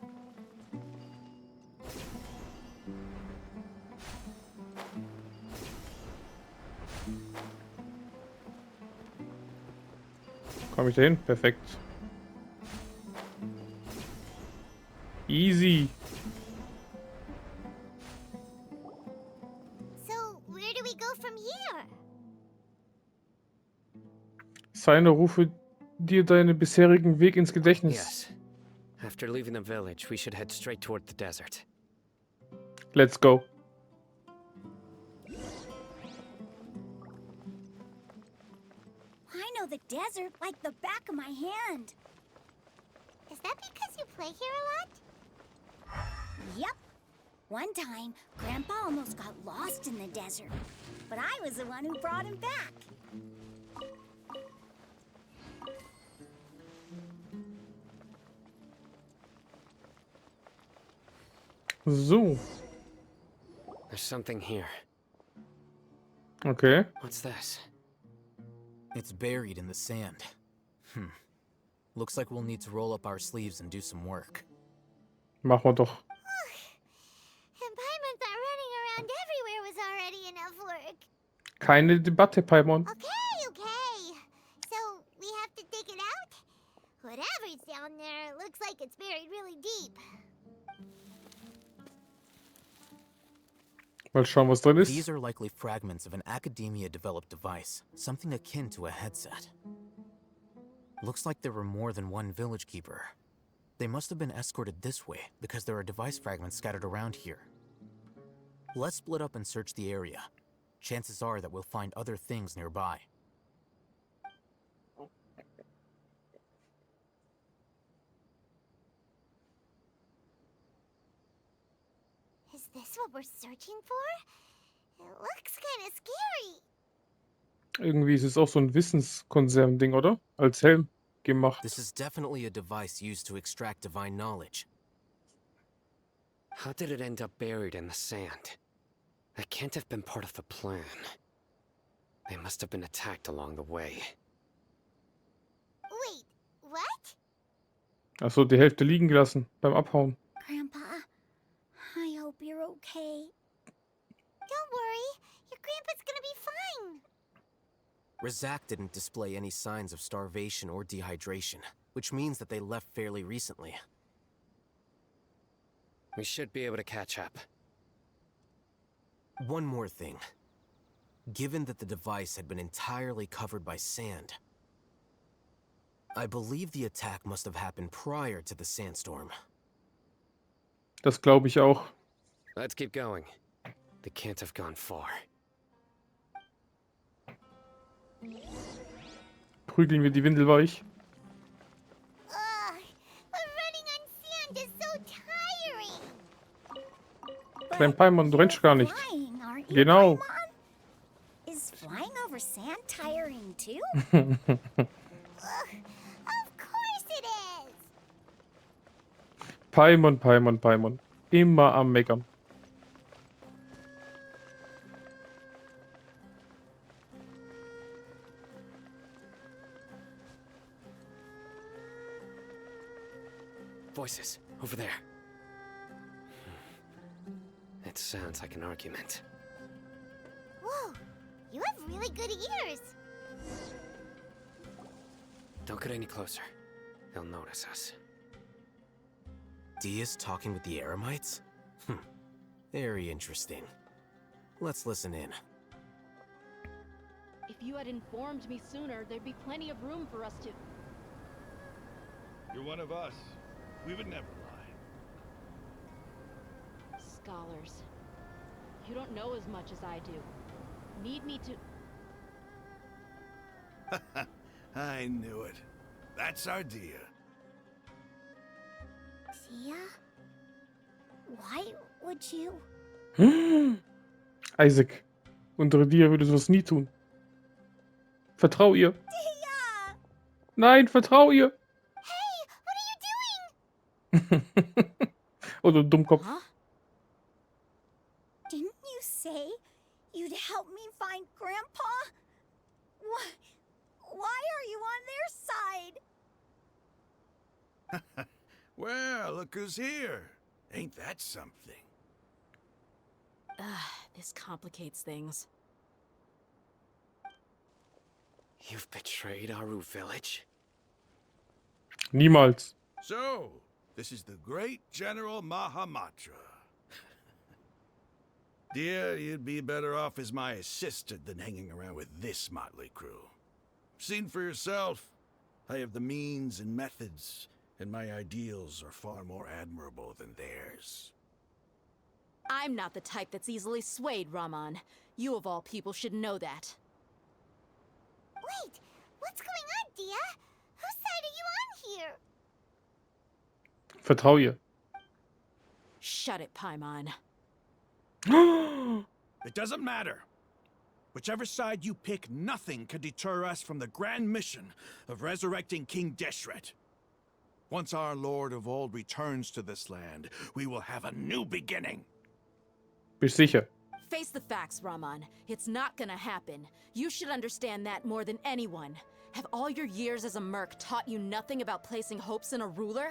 S1: Komm ich da hin? Perfekt. Easy.
S4: So, where do we go from here?
S1: Sino, rufe dir deinen bisherigen Weg ins Gedächtnis.
S5: Yes. After leaving the village, we should head straight toward the desert.
S1: Let's go.
S8: I know the desert like the back of my hand.
S4: Is that because you play here a lot?
S8: Yep. One time, Grandpa almost got lost in the desert, but I was the one who brought him back.
S1: So.
S5: There's something here.
S1: Okay.
S5: What's this?
S2: It's buried in the sand. Looks like we'll need to roll up our sleeves and do some work.
S1: Machen wir doch.
S4: And Paimon thought running around everywhere was already enough work.
S1: Keine Debatte, Paimon.
S4: Okay. So, we have to dig it out? Whatever's down there, it looks like it's buried really deep.
S1: Mal schauen, was drin ist.
S2: These are likely fragments of an Academia-developed device, something akin to a headset. Looks like there were more than one village keeper. They must have been escorted this way because there are device fragments scattered around here. Let's split up and search the area. Chances are that we'll find other things nearby.
S4: Is this what we're searching for? It looks kind of scary.
S1: Irgendwie ist es auch so ein Wissenskonservending, oder? Als Helm gemacht.
S2: This is definitely a device used to extract divine knowledge.
S5: How did it end up buried in the sand? That can't have been part of the plan. They must have been attacked along the way.
S4: Wait, what?
S1: Achso, die Hälfte liegen gelassen beim Abhauen.
S8: Grandpa, I hope you're okay.
S4: Don't worry. Your grandpa's gonna be fine.
S2: Razak didn't display any signs of starvation or dehydration, which means that they left fairly recently.
S5: We should be able to catch up.
S2: One more thing. Given that the device had been entirely covered by sand, I believe the attack must have happened prior to the sandstorm.
S1: Das glaube ich auch.
S5: Let's keep going. They can't have gone far.
S1: Prügeln wir die Windel weich.
S4: Ugh, but running on sand is so tiring.
S1: Klein Paimon, du rennst gar nicht.
S8: Flying, aren't you,
S1: Genau.
S8: Paimon? Is flying over sand tiring too?
S4: Ugh, of course it is.
S1: Paimon, Paimon, Paimon. Immer am Meckern.
S5: Voices, over there. It sounds like an argument.
S4: Whoa, you have really good ears.
S5: Don't get any closer. They'll notice us.
S2: Dia's talking with the Eremites? Very interesting. Let's listen in.
S9: If you had informed me sooner, there'd be plenty of room for us to...
S10: You're one of us. We would never lie.
S9: Scholars. You don't know as much as I do. Need me to...
S10: I knew it. That's our Dia.
S8: Tia? Why would you?
S1: Isaac, unsere Dia würde sowas nie tun. Vertrau ihr.
S8: Tia!
S1: Nein, vertrau ihr.
S4: Hey, what are you doing?
S1: Oh, du Dummkopf.
S6: Huh?
S8: Didn't you say you'd help me find Grandpa? Why are you on their side?
S10: Well, look who's here. Ain't that something?
S9: This complicates things.
S5: You've betrayed Aaru village?
S1: Niemals.
S10: So, this is the great General Mahamatra. Dear, you'd be better off as my assistant than hanging around with this motley crew. Seen for yourself. I have the means and methods, and my ideals are far more admirable than theirs.
S9: I'm not the type that's easily swayed, Raman. You of all people should know that.
S4: Wait, what's going on, Dia? Whose side are you on here?
S1: Vertrau ihr.
S9: Shut it, Paimon.
S10: It doesn't matter. Whichever side you pick, nothing can deter us from the grand mission of resurrecting King Deshret. Once our Lord of Old returns to this land, we will have a new beginning.
S1: Bist sicher?
S9: Face the facts, Raman. It's not gonna happen. You should understand that more than anyone. Have all your years as a merc taught you nothing about placing hopes in a ruler?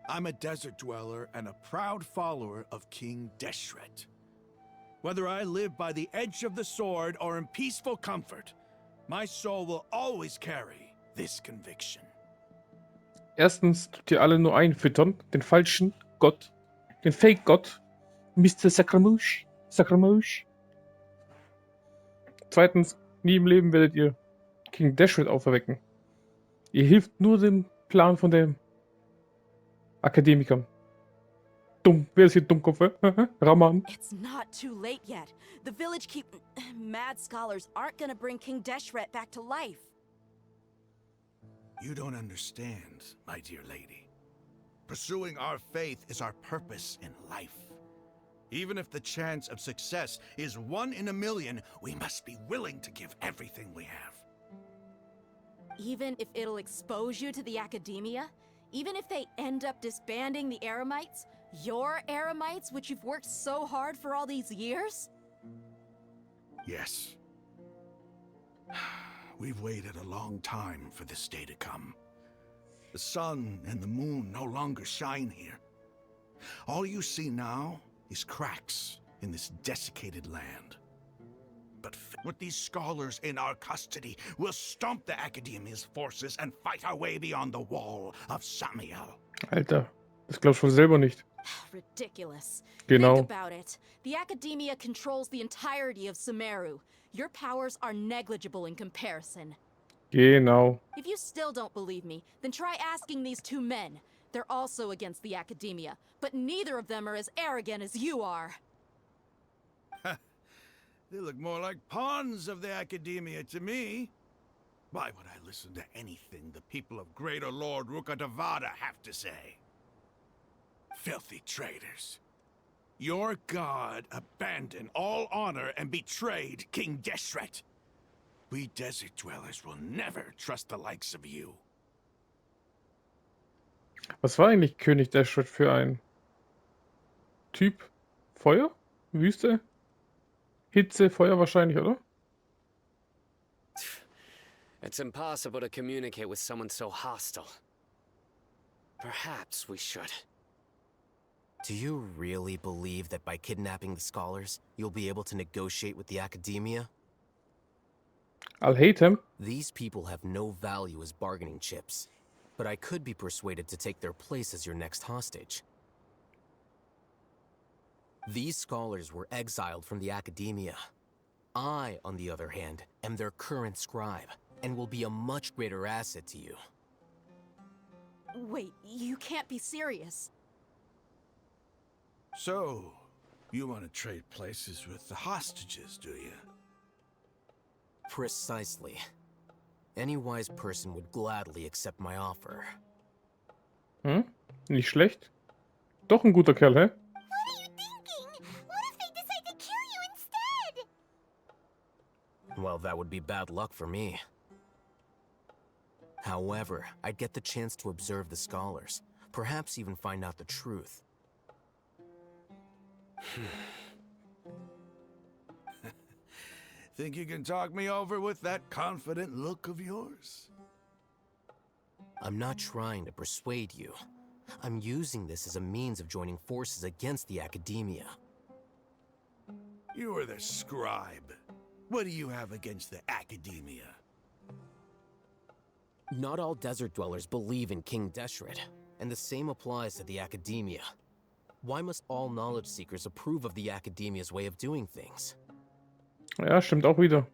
S10: I'm a desert dweller and a proud follower of King Deshret. Whether I live by the edge of the sword or in peaceful comfort, my soul will always carry this conviction.
S1: Erstens tut ihr alle nur einfüttern, den falschen Gott, den Fake-Gott, Mr. Sacramouche. Zweitens, nie im Leben werdet ihr King Deshret auferwecken. Ihr hilft nur dem Plan von den Akademikern. Dumm, wer ist hier Dummkopf? Raman.
S9: It's not too late yet. The village mad scholars aren't gonna bring King Deshret back to life.
S10: You don't understand, my dear lady. Pursuing our faith is our purpose in life. Even if the chance of success is 1 in a million, we must be willing to give everything we have.
S9: Even if it'll expose you to the academia? Even if they end up disbanding the Eremites? Your Eremites, which you've worked so hard for all these years?
S10: Yes. We've waited a long time for this day to come. The sun and the moon no longer shine here. All you see now is cracks in this desiccated land. But with these scholars in our custody, we'll stomp the Academia's forces and fight our way beyond the wall of Samiel.
S1: Alter, das glaubst du wohl selber nicht.
S9: Ridiculous.
S1: Genau.
S9: Think about it. The Academia controls the entirety of Sumeru. Your powers are negligible in comparison.
S1: Genau.
S9: If you still don't believe me, then try asking these two men. They're also against the Academia, but neither of them are as arrogant as you are.
S10: They look more like pawns of the Academia to me. Why would I listen to anything the people of Greater Lord Rukkhadevada have to say? Filthy traitors. Your god abandoned all honor and betrayed King Deshret. We desert dwellers will never trust the likes of you.
S1: Was war eigentlich König Deshret für ein Typ? Feuer? Wüste? Hitze, Feuer wahrscheinlich, oder?
S5: It's impossible to communicate with someone so hostile. Perhaps we should.
S2: Do you really believe that by kidnapping the scholars, you'll be able to negotiate with the Academia?
S1: Alhaitham?
S2: These people have no value as bargaining chips, but I could be persuaded to take their place as your next hostage. These scholars were exiled from the Academia. I, on the other hand, am their current scribe, and will be a much greater asset to you.
S9: Wait, you can't be serious.
S10: So, you want to trade places with the hostages, do you?
S2: Precisely. Any wise person would gladly accept my offer.
S1: Hm? Nicht schlecht. Doch ein guter Kerl, hä?
S4: What are you thinking? What if they decide to kill you instead?
S2: Well, that would be bad luck for me. However, I'd get the chance to observe the scholars, perhaps even find out the truth.
S10: Think you can talk me over with that confident look of yours?
S2: I'm not trying to persuade you. I'm using this as a means of joining forces against the Academia.
S10: You are the scribe. What do you have against the Academia?
S2: Not all desert dwellers believe in King Deshret, and the same applies to the Academia. Why must all knowledge seekers approve of the Academia's way of doing things?
S1: Ja, stimmt auch wieder.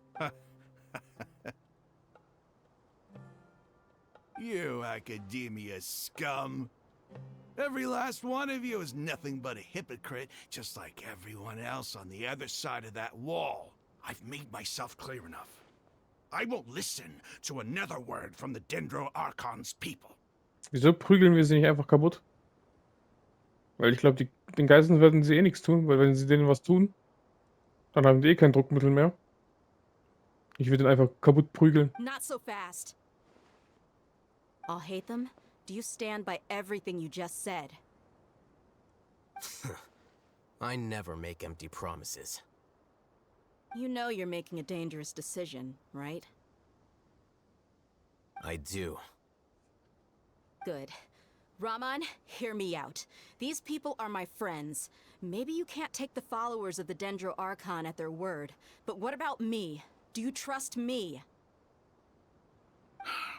S10: You Academia scum. Every last one of you is nothing but a hypocrite, just like everyone else on the other side of that wall. I've made myself clear enough. I won't listen to another word from the Dendro Archon's people.
S1: Wieso prügeln wir sie nicht einfach kaputt? Weil ich glaube, den Geiseln werden sie eh nichts tun, weil wenn sie denen was tun, dann haben die eh kein Druckmittel mehr. Ich würde ihn einfach kaputt prügeln.
S9: Not so fast. Alhaitham, do you stand by everything you just said?
S2: I never make empty promises.
S9: You know you're making a dangerous decision, right?
S2: I do.
S9: Good. Raman, hear me out. These people are my friends. Maybe you can't take the followers of the Dendro Archon at their word, but what about me? Do you trust me?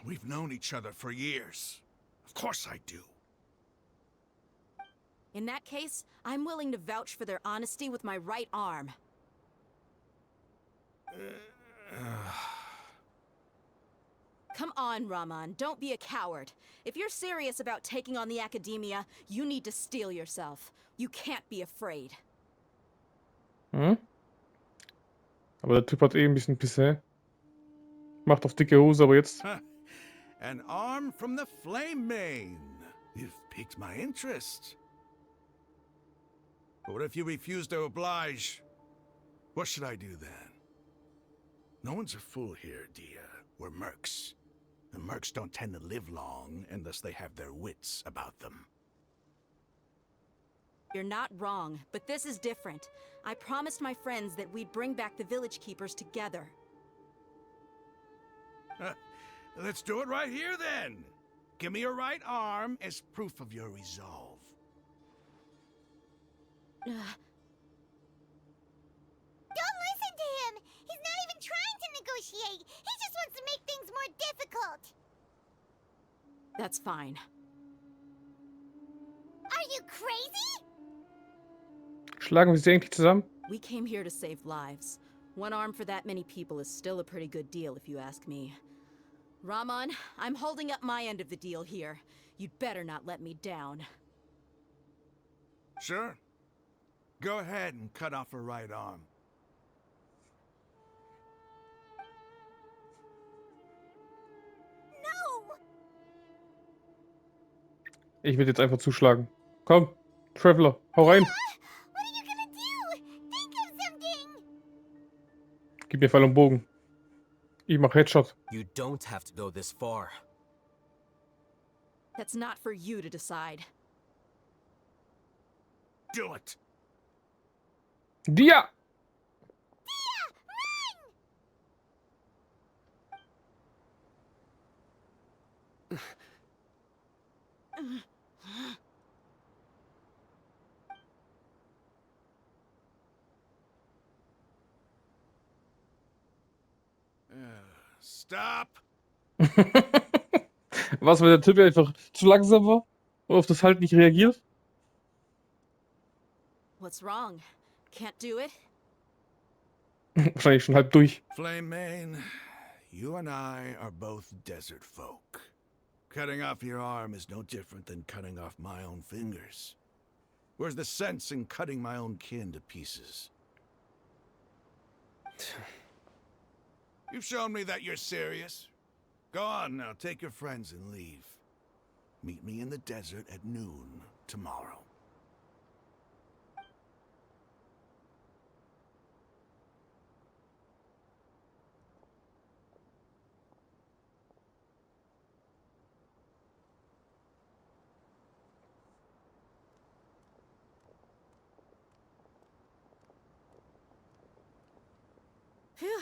S10: We've known each other for years. Of course I do.
S9: In that case, I'm willing to vouch for their honesty with my right arm. Come on, Raman, don't be a coward. If you're serious about taking on the Academia, you need to steel yourself. You can't be afraid.
S1: Hm? Aber der Typ hat eh ein bisschen Pisse. Macht auf dicke Hose, aber jetzt...
S10: An arm from the Flame Mane. You've piqued my interest. But what if you refuse to oblige? What should I do then? No one's a fool here, Dia. We're mercs. And mercs don't tend to live long unless they have their wits about them.
S9: You're not wrong, but this is different. I promised my friends that we'd bring back the village keepers together.
S10: Let's do it right here then. Give me your right arm as proof of your resolve.
S4: Don't listen to him! He's not even trying to negotiate! He just wants to make things more difficult!
S9: That's fine.
S4: Are you crazy?
S1: Schlagen wir sie eigentlich zusammen?
S9: We came here to save lives. One arm for that many people is still a pretty good deal, if you ask me. Rahman, I'm holding up my end of the deal here. You'd better not let me down.
S10: Sure. Go ahead and cut off her right arm.
S8: No!
S1: Ich will jetzt einfach zuschlagen. Komm, Traveler, hau rein.
S4: What are you gonna do? Think of something!
S1: Gib mir Pfeil und Bogen. Ich mach Headshot.
S2: You don't have to go this far.
S9: That's not for you to decide.
S10: Do it!
S1: Dia!
S10: Stop!
S1: Was, wenn der Typ einfach zu langsam war und auf das halt nicht reagiert?
S9: What's wrong? Can't do it?
S1: Wahrscheinlich schon halb durch.
S10: Flame Mane, you and I are both desert folk. Cutting off your arm is no different than cutting off my own fingers. Where's the sense in cutting my own kin to pieces? You've shown me that you're serious. Go on now, take your friends and leave. Meet me in the desert at noon tomorrow.
S9: Phew.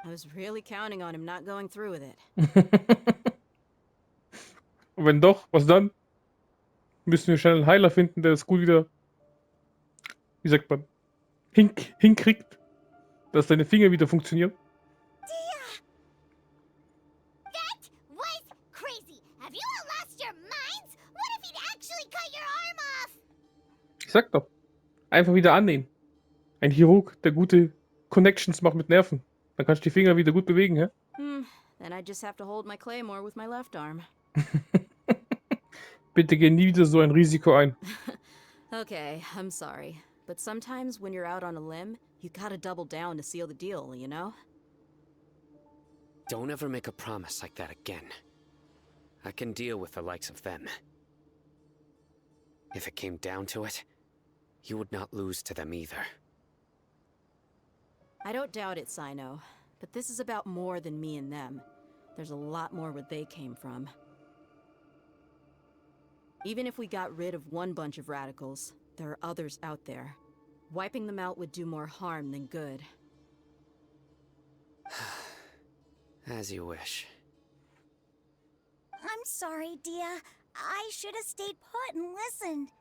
S9: I was really counting on him not going through with it.
S1: Und wenn doch, was dann? Müssen wir schnell einen Heiler finden, der das gut wieder, wie sagt man, hinkriegt, dass deine Finger wieder funktionieren.
S4: That was crazy! Have you all lost your minds? What if he'd actually cut your arm off?
S1: Ich sag doch, einfach wieder annähen. Ein Chirurg, der gute Connections macht mit Nerven. Dann kannst du die Finger wieder gut bewegen, hä?
S9: Then I just have to hold my claymore with my left arm.
S1: Bitte geh nie wieder so ein Risiko ein.
S9: Okay, I'm sorry. But sometimes when you're out on a limb, you gotta double down to seal the deal, you know?
S5: Don't ever make a promise like that again. I can deal with the likes of them. If it came down to it, you would not lose to them either.
S9: I don't doubt it, Sino. But this is about more than me and them. There's a lot more where they came from. Even if we got rid of one bunch of radicals, there are others out there. Wiping them out would do more harm than good.
S5: As you wish.
S8: I'm sorry, Dia. I should have stayed put and listened.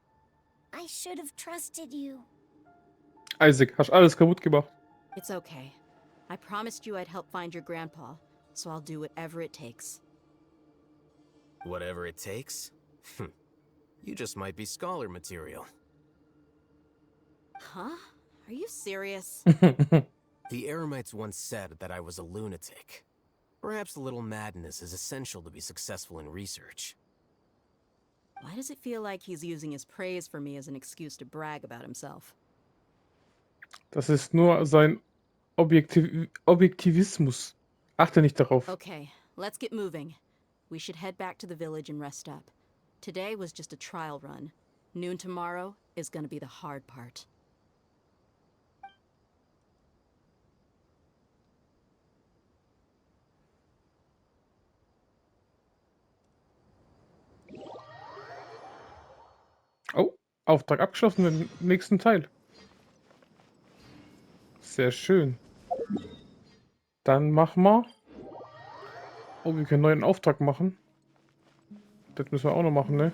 S8: I should have trusted you.
S1: Isaac, hast alles kaputt gemacht.
S9: It's okay. I promised you I'd help find your grandpa, so I'll do whatever it takes.
S2: Whatever it takes? You just might be scholar material.
S9: Huh? Are you serious?
S2: The Eremites once said that I was a lunatic. Perhaps a little madness is essential to be successful in research.
S9: Why does it feel like he's using his praise for me as an excuse to brag about himself?
S1: Das ist nur sein Objektivismus. Achte nicht darauf.
S9: Okay, let's get moving. We should head back to the village and rest up. Today was just a trial run. Noon tomorrow is gonna be the hard part.
S1: Oh, Auftrag abgeschlossen im nächsten Teil. Sehr schön. Dann machen wir Oh, wir können einen neuen Auftrag machen. Das müssen wir auch noch machen, ne?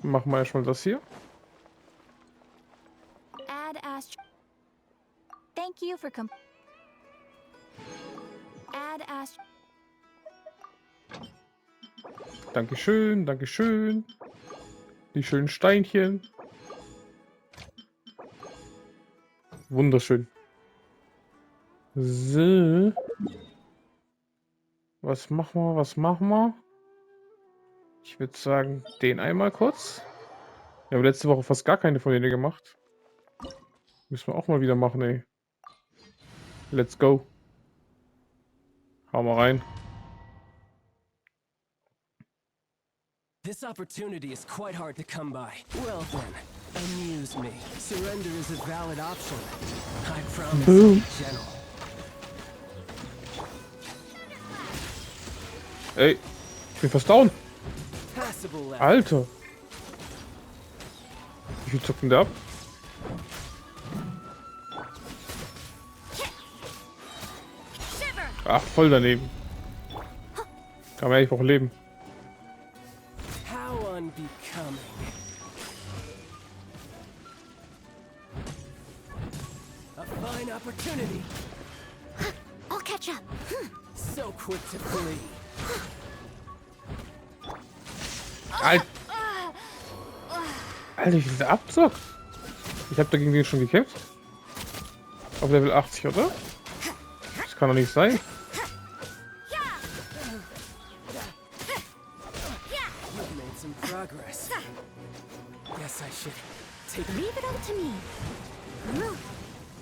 S1: Machen wir erstmal das hier.
S8: Add Astro. Thank you for Add Astro.
S1: Dankeschön, Dankeschön. Die schönen Steinchen. Wunderschön. So. Was machen wir, was machen wir? Ich würde sagen, den einmal kurz. Wir haben letzte Woche fast gar keine von denen gemacht. Müssen wir auch mal wieder machen, ey. Let's go. Hau mal rein.
S11: This opportunity is quite hard to come by. Well then, amuse me. Surrender is a valid option. I promise I'll be gentle.
S1: Ey, ich bin fast down.
S11: Passable left.
S1: Alter. Wie viel zuckt denn der ab? Ach, voll daneben. Kann man eigentlich auch leben.
S11: How unbecoming. A fine opportunity.
S8: I'll catch up.
S11: So quick to flee.
S1: Alter, wie viel der abzockt? Ich habe dagegen den schon gekämpft. Auf Level 80, oder? Das kann doch nicht sein.
S11: You've made some progress. Guess I should take
S8: Leave it up to me.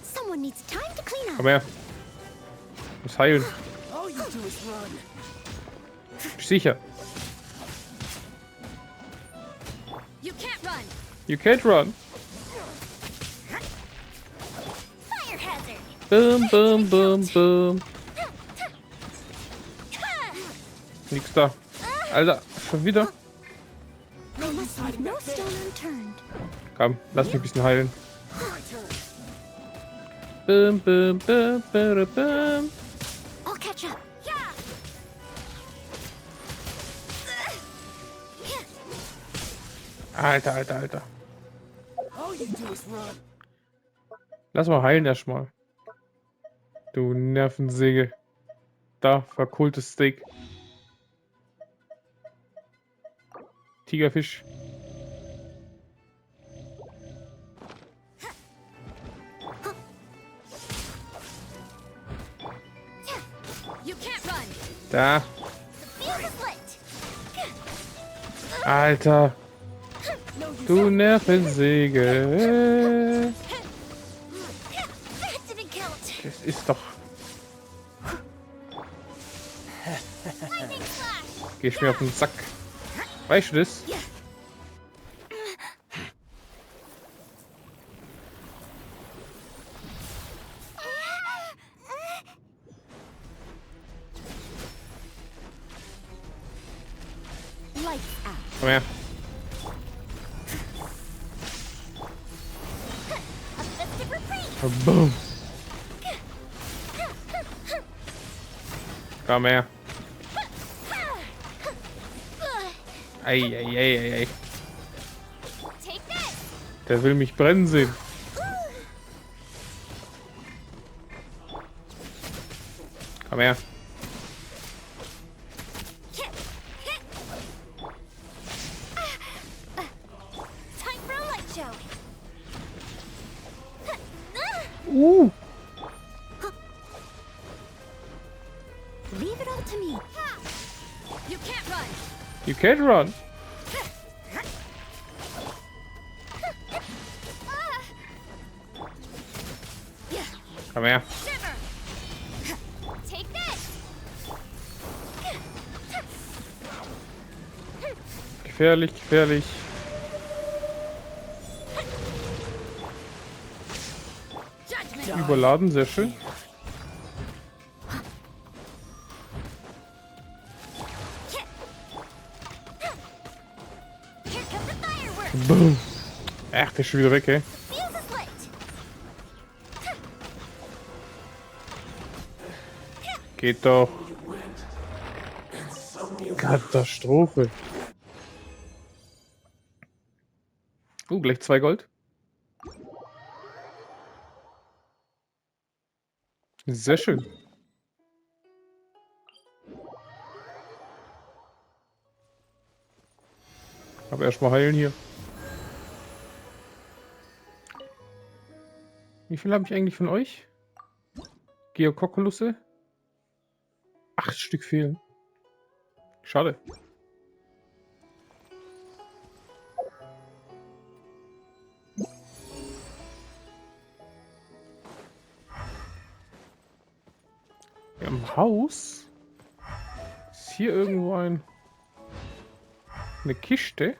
S8: Someone needs time to clean up.
S1: Komm her. Muss heilen.
S11: all you do is run.
S1: Sicher.
S3: You can't run.
S1: You can't run.
S8: Fire hazard.
S1: Boom, boom, boom, boom. Nix da. Alter, schon wieder.
S8: I must leave no stone unturned.
S1: Komm, lass mich ein bisschen heilen. Boom, boom, boom, boom, boom.
S8: I'll catch up.
S1: Alter, Alter, Alter.
S11: All you do is run.
S1: Lass mal heilen erstmal. Du Nervensäge. Da, verkohltes Steak. Tigerfisch.
S3: You can't run.
S1: Da. Alter. Du Nervensäge. Das ist doch... Gehst mir auf den Sack. Weißt du das? Komm her. Boom. Komm her. Ei, ei, ei, ei, ei. Der will mich brennen sehen. Komm her.
S8: Leave it all to me.
S3: You can't run.
S1: You can't run. Komm her.
S8: Take this.
S1: Gefährlich, gefährlich. Überladen, sehr schön. Boom. Ach, der ist schon wieder weg, ey. Geht doch. Katastrophe. Gleich 2 Gold. Sehr schön. Aber erstmal heilen hier. Wie viel habe ich eigentlich von euch? Geokokolusse? 8 Stück fehlen. Schade. Im Haus? Ist hier irgendwo eine Kiste?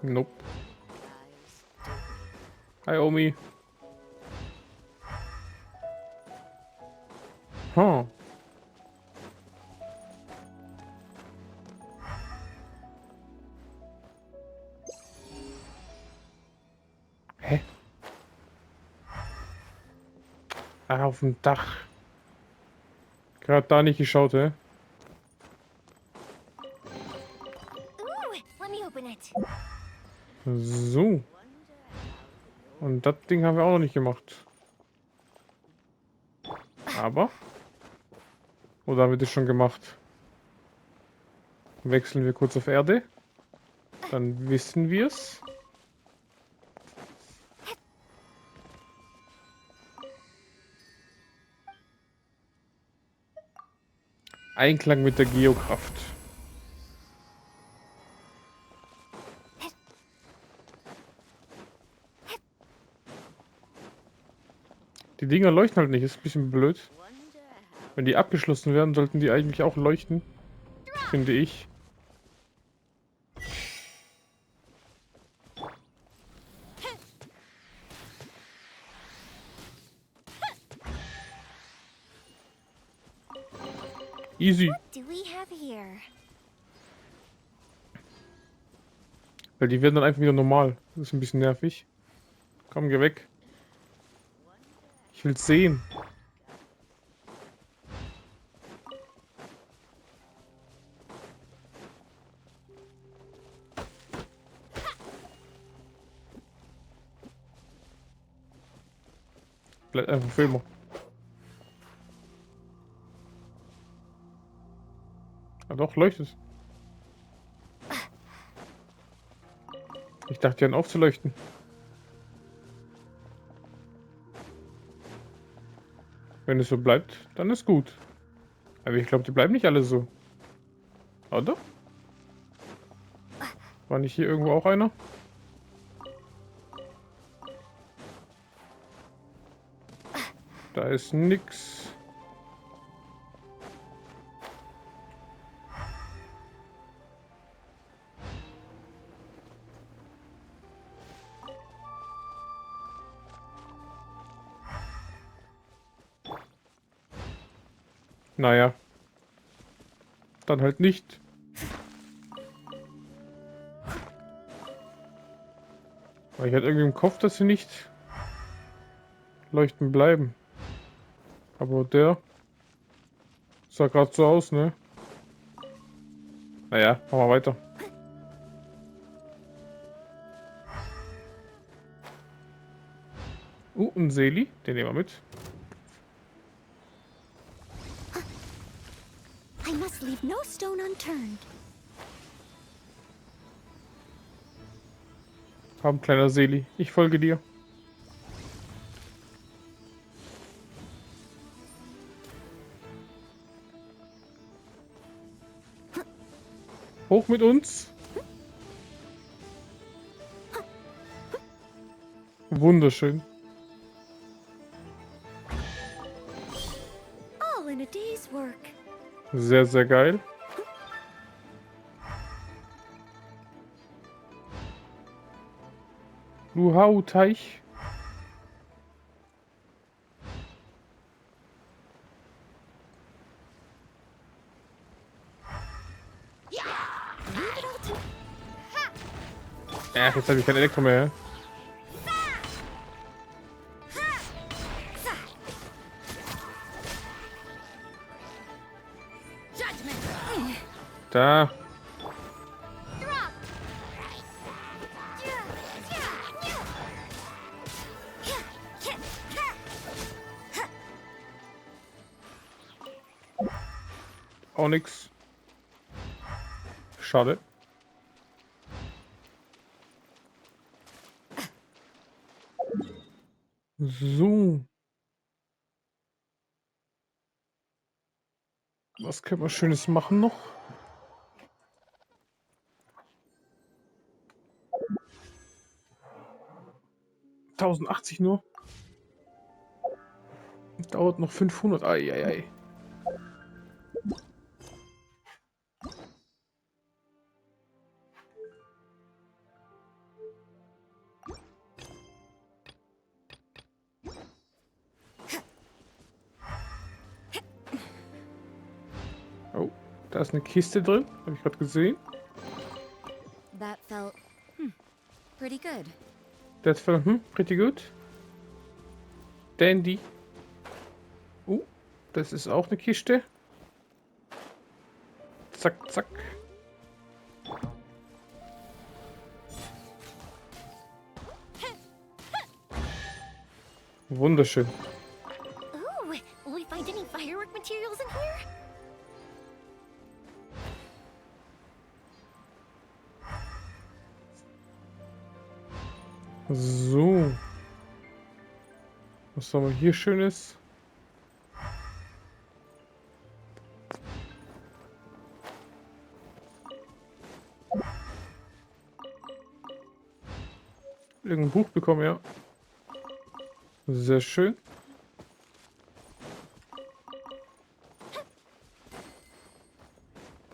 S1: Nope. Hi, Omi. Huh. Hä? Ah, auf dem Dach. Gerade da nicht geschaut, hä? So. Und das Ding haben wir auch noch nicht gemacht. Aber. Oder haben wir das schon gemacht? Wechseln wir kurz auf Erde. Dann wissen wir es. Einklang mit der Geokraft. Die Dinger leuchten halt nicht, ist ein bisschen blöd. Wenn die abgeschlossen werden, sollten die eigentlich auch leuchten. Finde ich. Easy. Weil die werden dann einfach wieder normal. Das ist ein bisschen nervig. Komm, geh weg. Ich will's sehen. Bleib einfach Filmer. Ah doch, leuchtet. Ich dachte, die hören auf zu leuchten. Wenn es so bleibt, dann ist gut. Aber ich glaube, die bleiben nicht alle so. Oder? War nicht hier irgendwo auch einer? Da ist nix. Naja. Dann halt nicht. Weil ich hatte irgendwie im Kopf, dass sie nicht leuchten bleiben. Aber der sah gerade so aus, ne? Naja, machen wir weiter. Ein Seeli, den nehmen wir mit.
S8: I must leave no stone unturned.
S1: Komm, kleiner Seeli, ich folge dir. Hoch mit uns. Wunderschön.
S8: All in a day's work.
S1: Sehr, sehr geil. Luhau-Teich. Jetzt habe ich kein Elektro mehr. Da. Auch nix. Schade. So. Was können wir Schönes machen noch? ...1080 nur. Dauert noch 500. Eieiei. Oh, da ist eine Kiste drin. Habe ich gerade gesehen.
S6: That felt pretty good.
S1: Das war pretty good. Dandy. Das ist auch eine Kiste. Zack, zack. Wunderschön.
S8: Ooh, will we find any firework materials in here?
S1: So. Was haben wir hier Schönes? Irgendein Buch bekommen, ja. Sehr schön.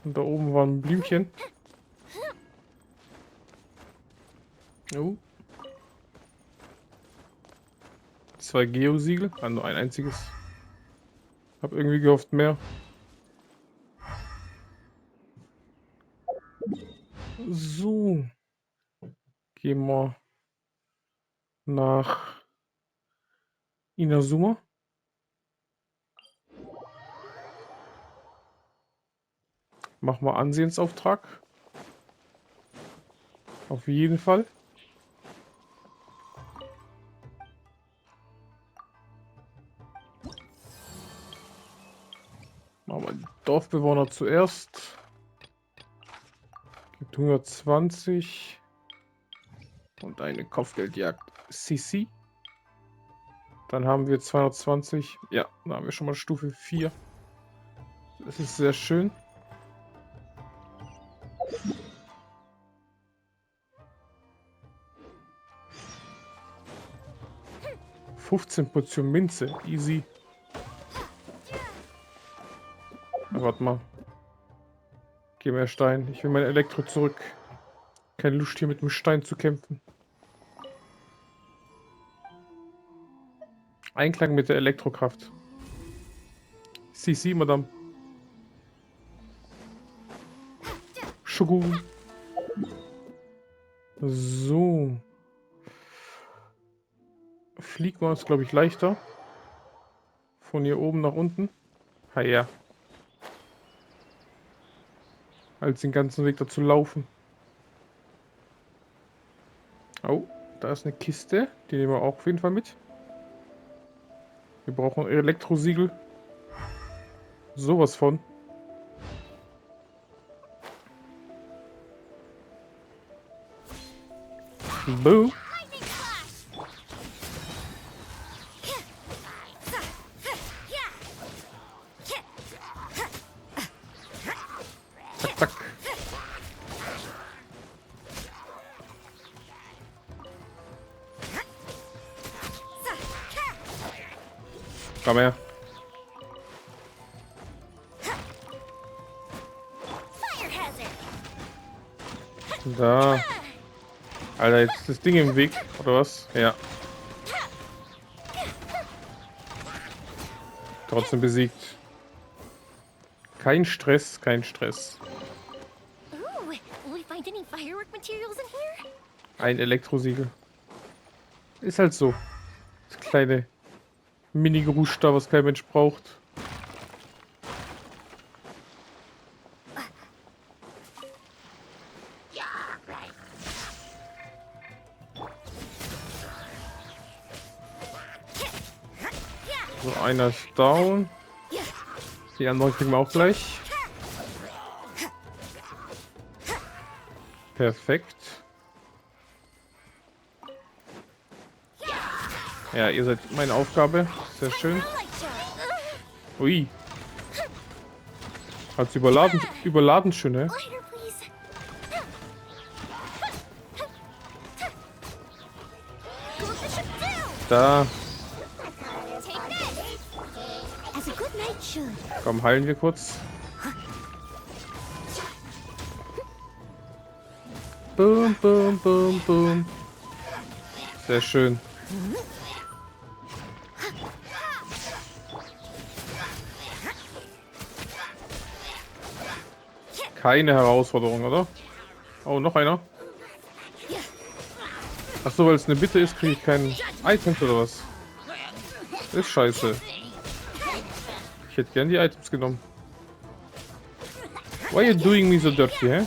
S1: Und da oben war ein Blümchen. Oh. 2 Geosiegel. Nur ein einziges. Hab irgendwie gehofft mehr. So. Gehen wir nach Inazuma. Machen wir Ansehensauftrag. Auf jeden Fall. Machen wir die Dorfbewohner zuerst. Gibt 120. Und eine Kopfgeldjagd CC. Dann haben wir 220. Ja, dann haben wir schon mal Stufe 4. Das ist sehr schön. ...15 Portionen Minze. Easy. Warte mal. Geh mir Stein. Ich will mein Elektro zurück. Keine Lust hier mit dem Stein zu kämpfen. Einklang mit der Elektrokraft. CC, Madame. Shogun. So. Fliegen wir uns, glaube ich, leichter. Von hier oben nach unten. Ha ja. Als den ganzen Weg dazu laufen. Oh, da ist eine Kiste. Die nehmen wir auch auf jeden Fall mit. Wir brauchen Elektrosiegel. Sowas von. Boo. Zack, zack. Komm her. Da. Alter, jetzt ist das Ding im Weg, oder was? Ja. Trotzdem besiegt. Kein Stress, kein Stress.
S8: Ooh, will we find any firework materials in here?
S1: Ein Elektrosiegel. Ist halt so. Das kleine Mini-Gerusch da, was kein Mensch braucht. So, einer ist down. Die anderen kriegen wir auch gleich. Perfekt. Ja, ihr seid meine Aufgabe. Sehr schön. Ui. Hat's überladen schön, ne? Da. Komm, heilen wir kurz. Boom, boom, boom, boom. Sehr schön. Keine Herausforderung, oder? Oh, noch einer. Achso, weil es eine Bitte ist, kriege ich kein Items oder was? Ist scheiße. Ich hätte gern die Items genommen. Why are you doing me so dirty, hä?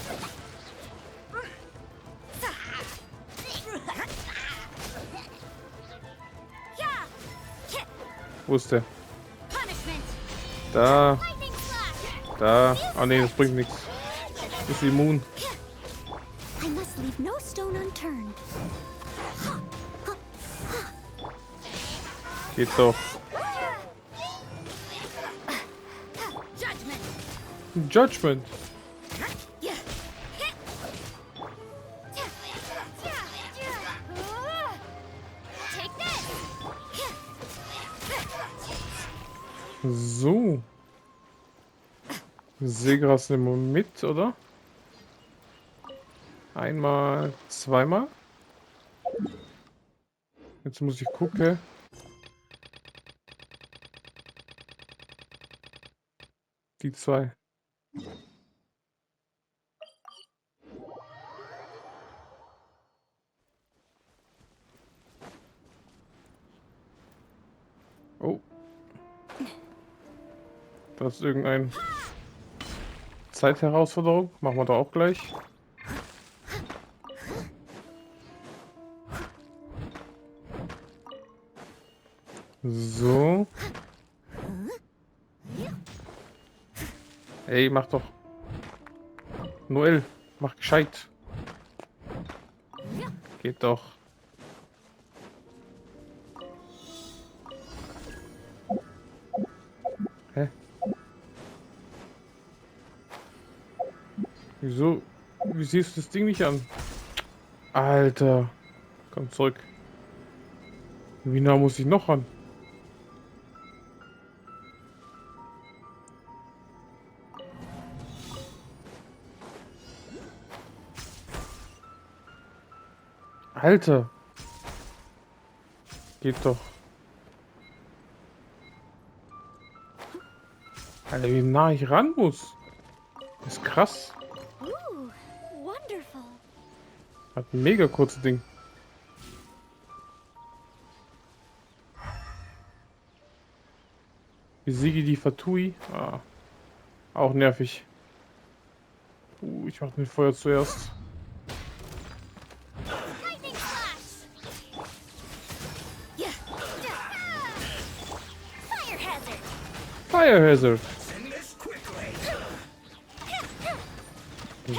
S1: Wo ist der? Da. Da. Ah ne, das bringt nichts. Ist immun. Geht doch. Judgment. So. Seegras nehmen wir mit, oder? Einmal, zweimal. Jetzt muss ich gucken. Die zwei. Oh. Das ist irgendein Zeitherausforderung. Machen wir da auch gleich. So. Ey, mach doch. Noel, mach gescheit. Geht doch. Hä? Wieso? Wie siehst du das Ding nicht an? Alter. Komm zurück. Wie nah muss ich noch ran? Alter. Geht doch. Alter, wie nah ich ran muss. Das ist krass. Hat ein mega kurzes Ding. Besiege die Fatui. Ah. Auch nervig. Ich mach den Feuer zuerst. Fire Hazard.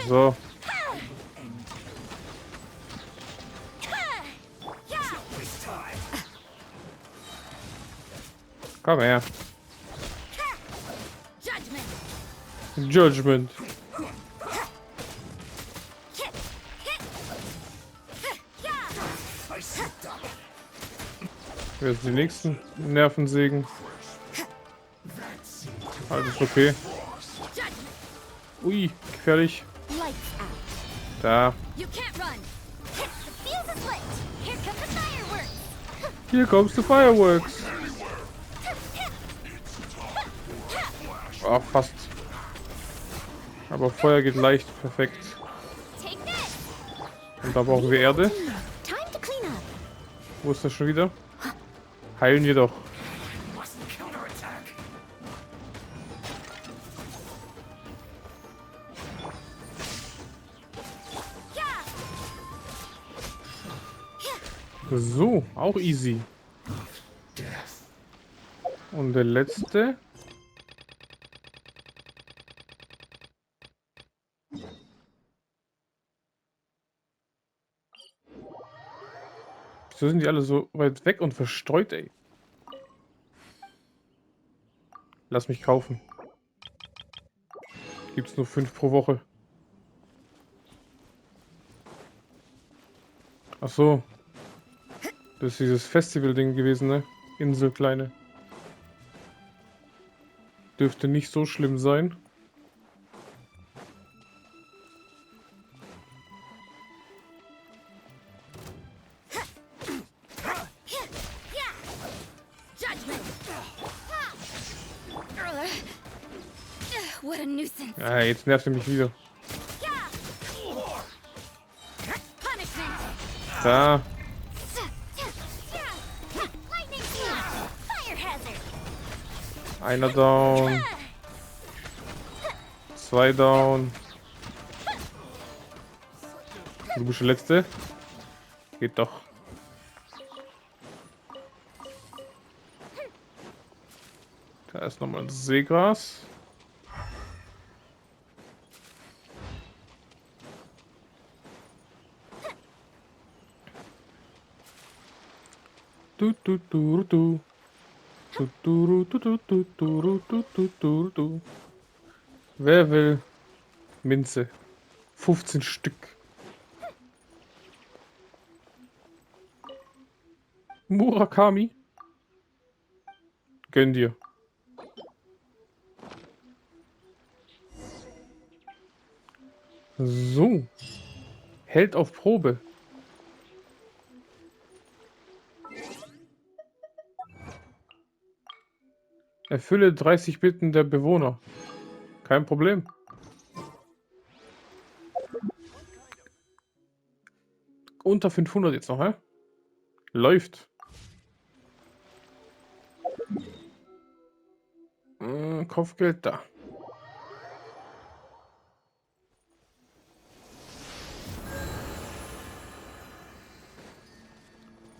S1: So. Komm her. Judgment. Wer ist die nächsten Nervensägen? Alles okay. Ui, gefährlich. Da. Here comes the fireworks. Oh, fast. Aber Feuer geht leicht. Perfekt. Und da brauchen wir Erde.
S8: Time to clean up.
S1: Wo ist das schon wieder? Heilen wir doch. So, auch easy. Und der letzte. Wieso sind die alle so weit weg und verstreut, ey? Lass mich kaufen. Gibt's nur 5 pro Woche. Ach so. Das ist dieses Festival-Ding gewesen, ne? Insel kleine. Dürfte nicht so schlimm sein.
S8: What a nuisance.
S1: Ja, jetzt nervt er mich wieder. Da. Einer down. 2 down. Du bist der Letzte. Geht doch. Da ist nochmal das Seegras. Du, du, du, du. Du, du, du, du, du, du, du, du, du, du. Wer will Minze? 15 Stück. Murakami? Gönn dir. So. Hält auf Probe. Erfülle 30 Bitten der Bewohner. Kein Problem. Unter 500 jetzt noch, hä? Läuft. Kopfgeld da.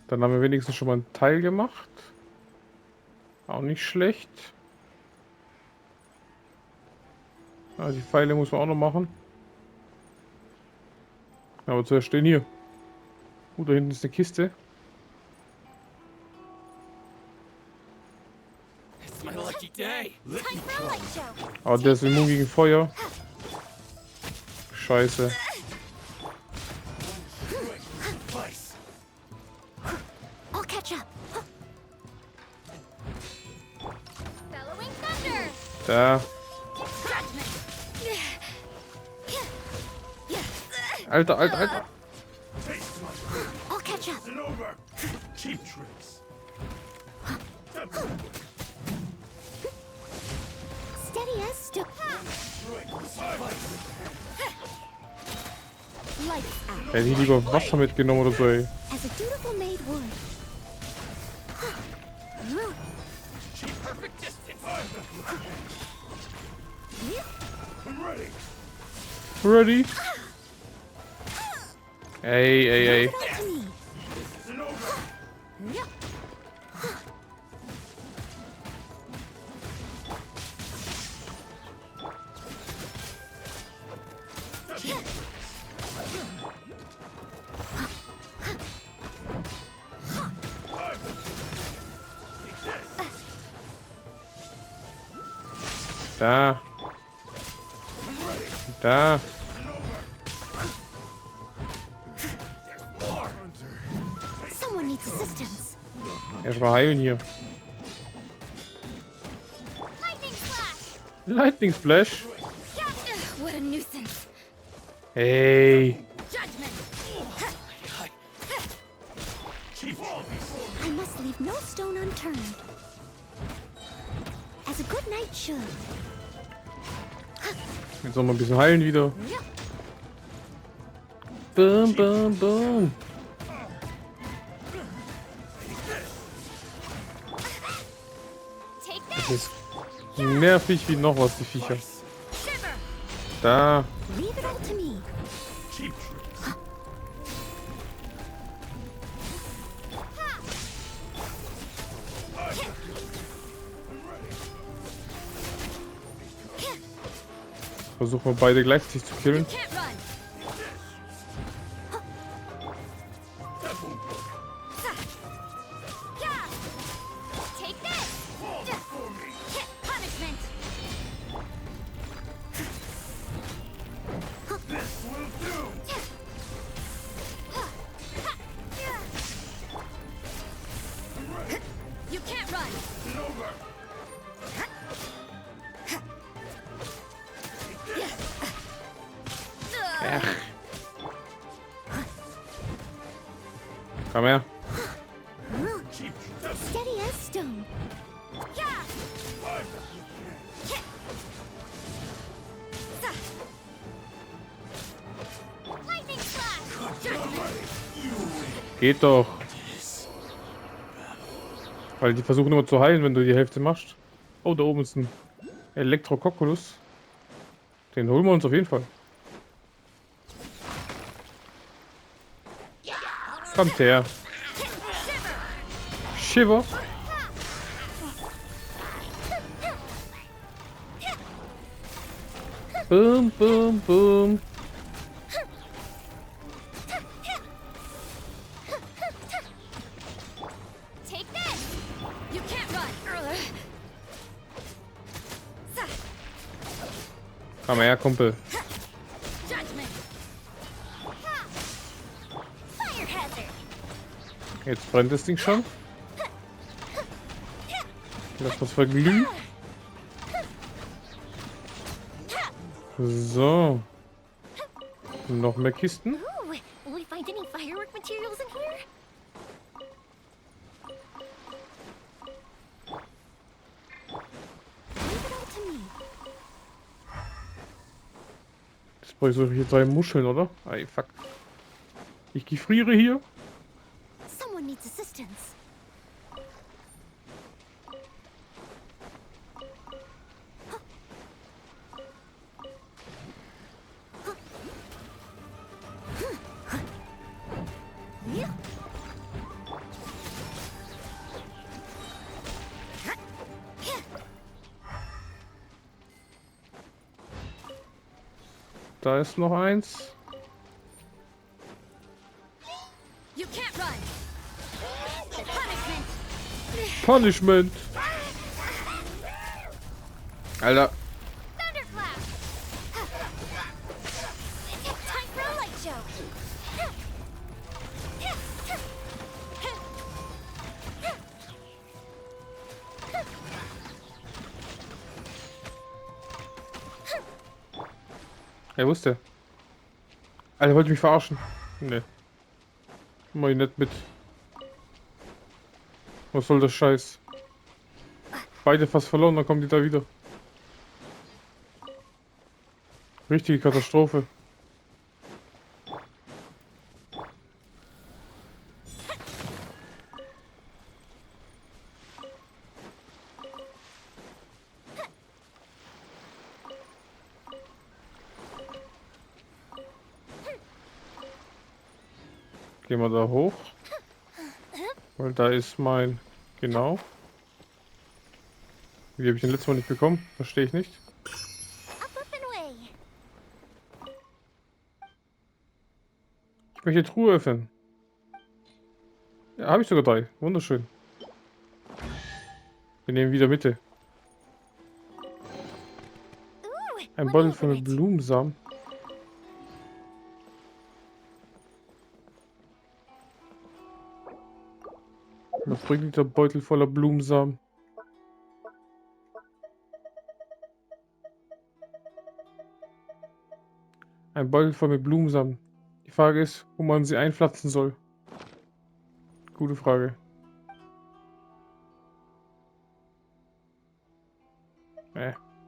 S1: Dann haben wir wenigstens schon mal einen Teil gemacht. Auch nicht schlecht. Ah, die Pfeile muss man auch noch machen. Aber zuerst stehen hier. Da hinten ist eine Kiste. Aber der ist immun gegen Feuer. Scheiße. Da. Alter, Alter, Alter. Hätte ich lieber Wasser mitgenommen oder so, ey. Ready? Ey, ey, ey. Da. Da. Erstmal heilen hier. Lightning Splash. Hey.
S8: I must leave no stone unturned. As a good knight should.
S1: Jetzt noch mal ein bisschen heilen wieder. Boom, boom, boom. Das ist nervig wie noch was, die Viecher. Da.
S8: Leave it all to me.
S1: Versuchen wir beide gleichzeitig zu killen. Komm her.
S8: Steady as stone.
S1: Geht doch. Weil die versuchen immer zu heilen, wenn du die Hälfte machst. Oh, da oben ist ein Elektrokokkulus. Den holen wir uns auf jeden Fall. Kommt her. Shiver. Boom, boom, boom. Komm her, Kumpel. Jetzt brennt das Ding schon. Lass was verglühen. So. Noch mehr Kisten.
S8: Ooh, will we find any firework materials in here? Leave it all to me.
S1: Jetzt brauche ich so hier 3 Muscheln, oder? Ey, fuck. Ich gefriere hier.
S8: Someone needs assistance.
S1: Da ist noch eins. Punishment. Alter. Er wusste. Alter, wollte mich verarschen. Nee. Mach ich nicht mit. Was soll das Scheiß? Beide fast verloren, dann kommen die da wieder. Richtige Katastrophe. Gehen wir da hoch. Weil da ist mein... Genau. Wie habe ich den letzten Mal nicht bekommen? Verstehe ich nicht. Ich möchte die Truhe öffnen. Ja, habe ich sogar 3. Wunderschön. Wir nehmen wieder Mitte. Ein Beutel voll Blumensamen. Was bringt der Beutel voller Blumensamen? Ein Beutel voll mit Blumensamen. Die Frage ist, wo man sie einpflanzen soll. Gute Frage.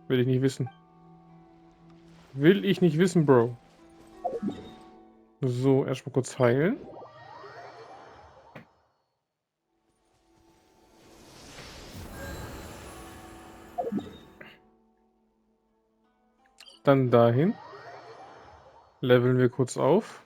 S1: Will ich nicht wissen. Will ich nicht wissen, Bro. So, erstmal kurz heilen. Dann dahin. Leveln wir kurz auf.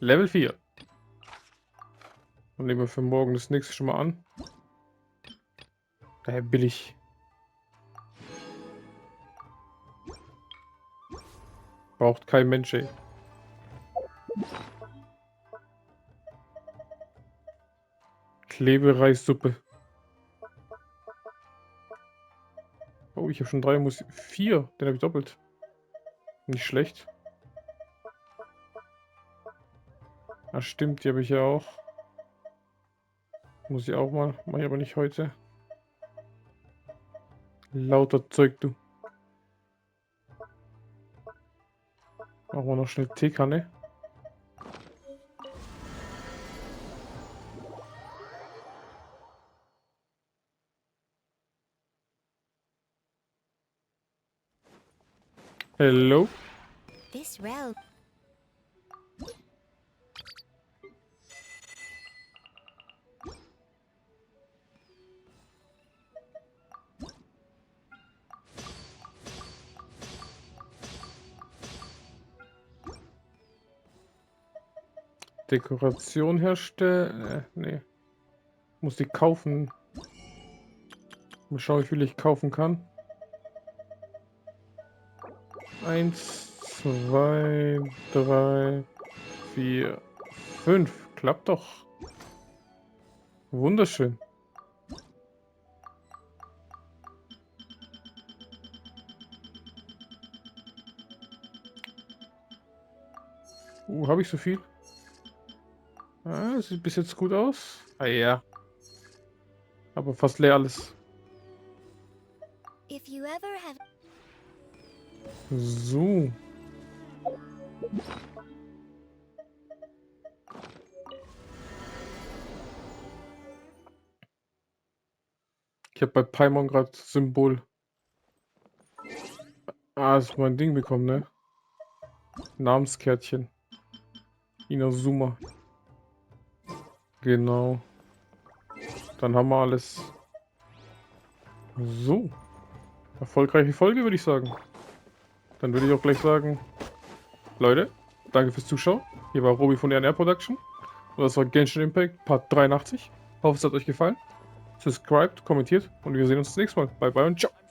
S1: Level 4. Und nehmen wir für morgen das nächste schon mal an. Daher billig. Braucht kein Mensch, ey. Klebereissuppe. Oh, ich habe schon 3, muss 4. Den habe ich doppelt. Nicht schlecht. Ah, stimmt, die habe ich ja auch. Muss ich auch mal. Mache ich aber nicht heute. Lauter Zeug, du. Machen wir noch schnell Teekanne. Hello.
S8: This road.
S1: Dekoration herstellen. Nee. Muss die kaufen. Mal schauen, wie viel ich kaufen kann. 1, 2, 3, 4, 5. Klappt doch. Wunderschön. Habe ich so viel? Ah, sieht bis jetzt gut aus. Ah ja. Aber fast leer alles.
S8: If you ever have
S1: So. Ich habe bei Paimon gerade Symbol. Ah, das ist mein Ding bekommen, ne? Namenskärtchen. Inazuma. Genau. Dann haben wir alles. So. Erfolgreiche Folge, würde ich sagen. Dann würde ich auch gleich sagen, Leute, danke fürs Zuschauen. Hier war Robi von der NR Production. Und das war Genshin Impact Part 83. Hoffe, es hat euch gefallen. Subscribt, kommentiert und wir sehen uns das nächste Mal. Bye bye und ciao.